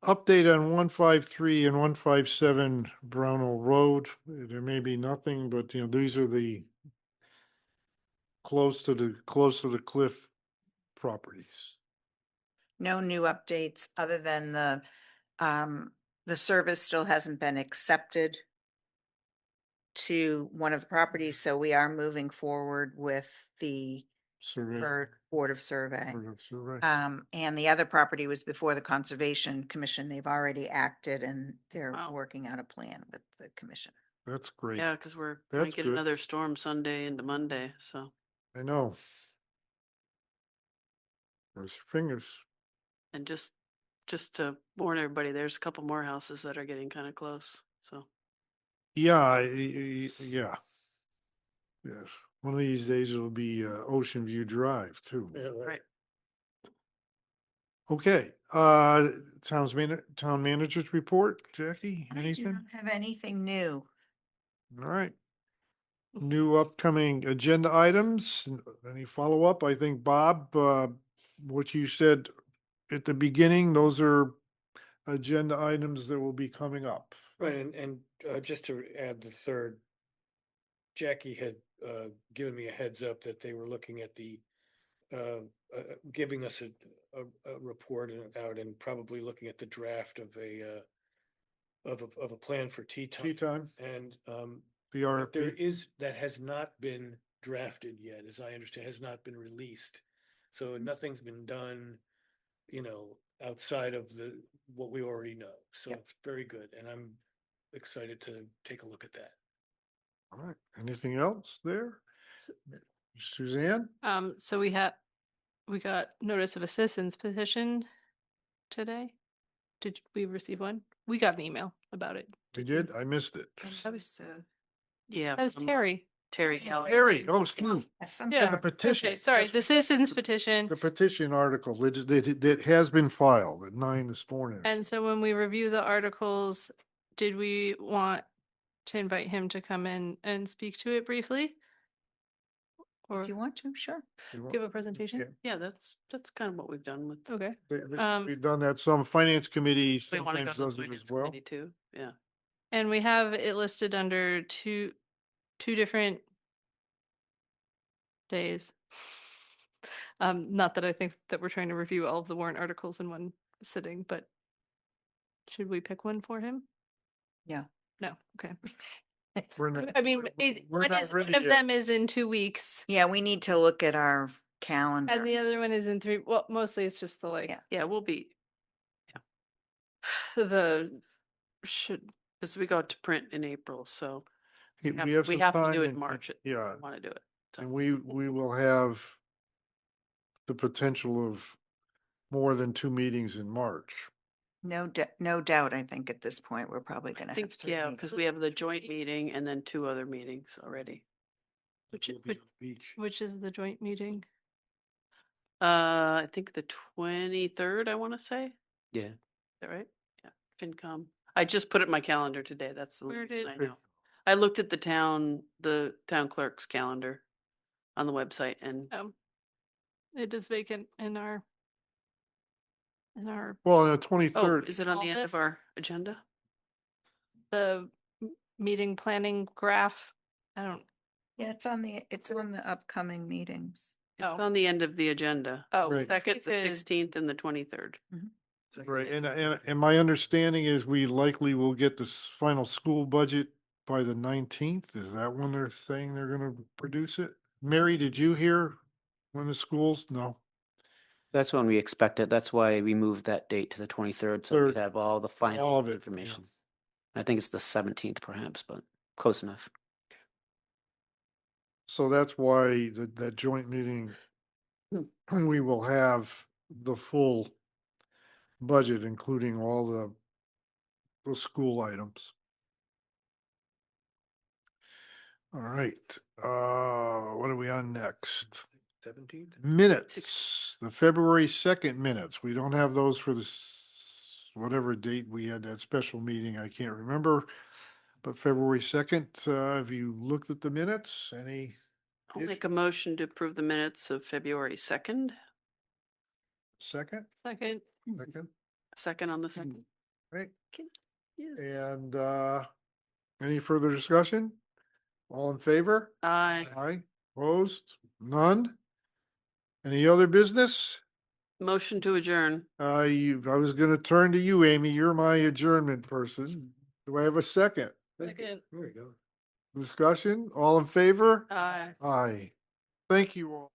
Update on 153 and 157 Brownell Road. There may be nothing, but these are the close to the cliff properties. No new updates other than the service still hasn't been accepted to one of the properties, so we are moving forward with the Survey. Board of Survey. Board of Survey. And the other property was before the Conservation Commission. They've already acted and they're Wow. working out a plan with the commission. That's great. Yeah, because we're going That's to get good. another storm Sunday into Monday, so. I know. Cross your fingers. And just to warn everybody, there's a couple more houses that are getting kind of close, so. Yeah, yeah. Yes. One of these days it'll be Ocean View Drive too. Right. Okay, town manager's report, Jackie, I do anything? not have anything new. All right. New upcoming agenda items, any follow-up? I think, Bob, what you said at the beginning, those are agenda items that will be coming up. Right, and just to add the third, Jackie had given me a heads up that they were looking at giving us a report out and probably looking at the draft of a plan for tea Tea time. time, And the but there RFP. that has not been drafted yet, as I understand, has not been released. So nothing's been done, outside of what we already know. So it's very good, and I'm excited to take a look at that. All right, anything else there? Suzanne? So we got notice of assistance petition today. Did we receive one? We got an email about it. We did? I missed it. That was, Yeah. that was from Terry. Terry Kelly. Harry, oh, excuse me. Yeah. The petition. Okay, sorry, the citizens petition. The petition article that has been filed at 9 this morning. And so when we review the articles, did we want to invite him to come in and speak to it briefly? Or If you want to, sure. give a presentation? Yeah, that's kind of what we've done with. Okay. We've done that. Some finance committee We want to go sometimes to the does it finance as well. committee too, yeah. And we have it listed under two different days. Not that I think that we're trying to review all of the warrant articles in one sitting, but should we pick one for him? Yeah. No, okay. We're not- I mean, we're one not is, ready one of yet. them is in 2 weeks Yeah, we need to look at our calendar. and the other one is in 3. Well, mostly it's just the like, Yeah. Yeah, we'll be, should, because we go to print in April, so We we have some have to time do it in and- March. Yeah, Want to do it. and we will have the potential of more than 2 meetings in March. No doubt, I think at this point, we're probably I gonna have think, 3 yeah, meetings. because we have the joint meeting and then 2 other meetings already. which, We'll be on the beach. which is the joint meeting? I think the 23rd, I want to say, is Yeah. that right? Yeah, FinCom. I just put it in my calendar today, that's the Where only reason I did- know. I looked at the town clerk's calendar on the website and It is vacant in our Well, on the oh, 23rd, is it on All the end this? of our agenda? the meeting planning graph. I don't, Yeah, it's on the upcoming meetings. It's oh, on the end of the agenda. oh. Right. Second, the Good. 16th and the 23rd. Right, and my understanding is we likely will get this final school budget by the 19th. Is that when they're saying they're gonna produce it? Mary, did you hear when the schools? No. That's when we expect it. That's why we moved that date to the 23rd, so we Third. have all the final All of it, yeah. information. I think it's the 17th perhaps, but close enough. So that's why that joint meeting, we will have the full budget, including all the school items. All right, what are we on next? 17th? Minutes, the February 2nd minutes. We don't have those for this, whatever date we had that special meeting, I can't remember. But February 2nd, have you looked at the minutes? Any? I'll make a motion to approve the minutes of February 2nd. Second? Second. Second, Second on the second. right? Yes. And, any further discussion? All in favor? Aye. Aye, opposed? None? Any other business? Motion to adjourn. I was gonna turn to you, Amy. You're my adjournment person. Do I have a second? Second. There we go. Discussion, all in favor? Aye. Aye. Thank you all.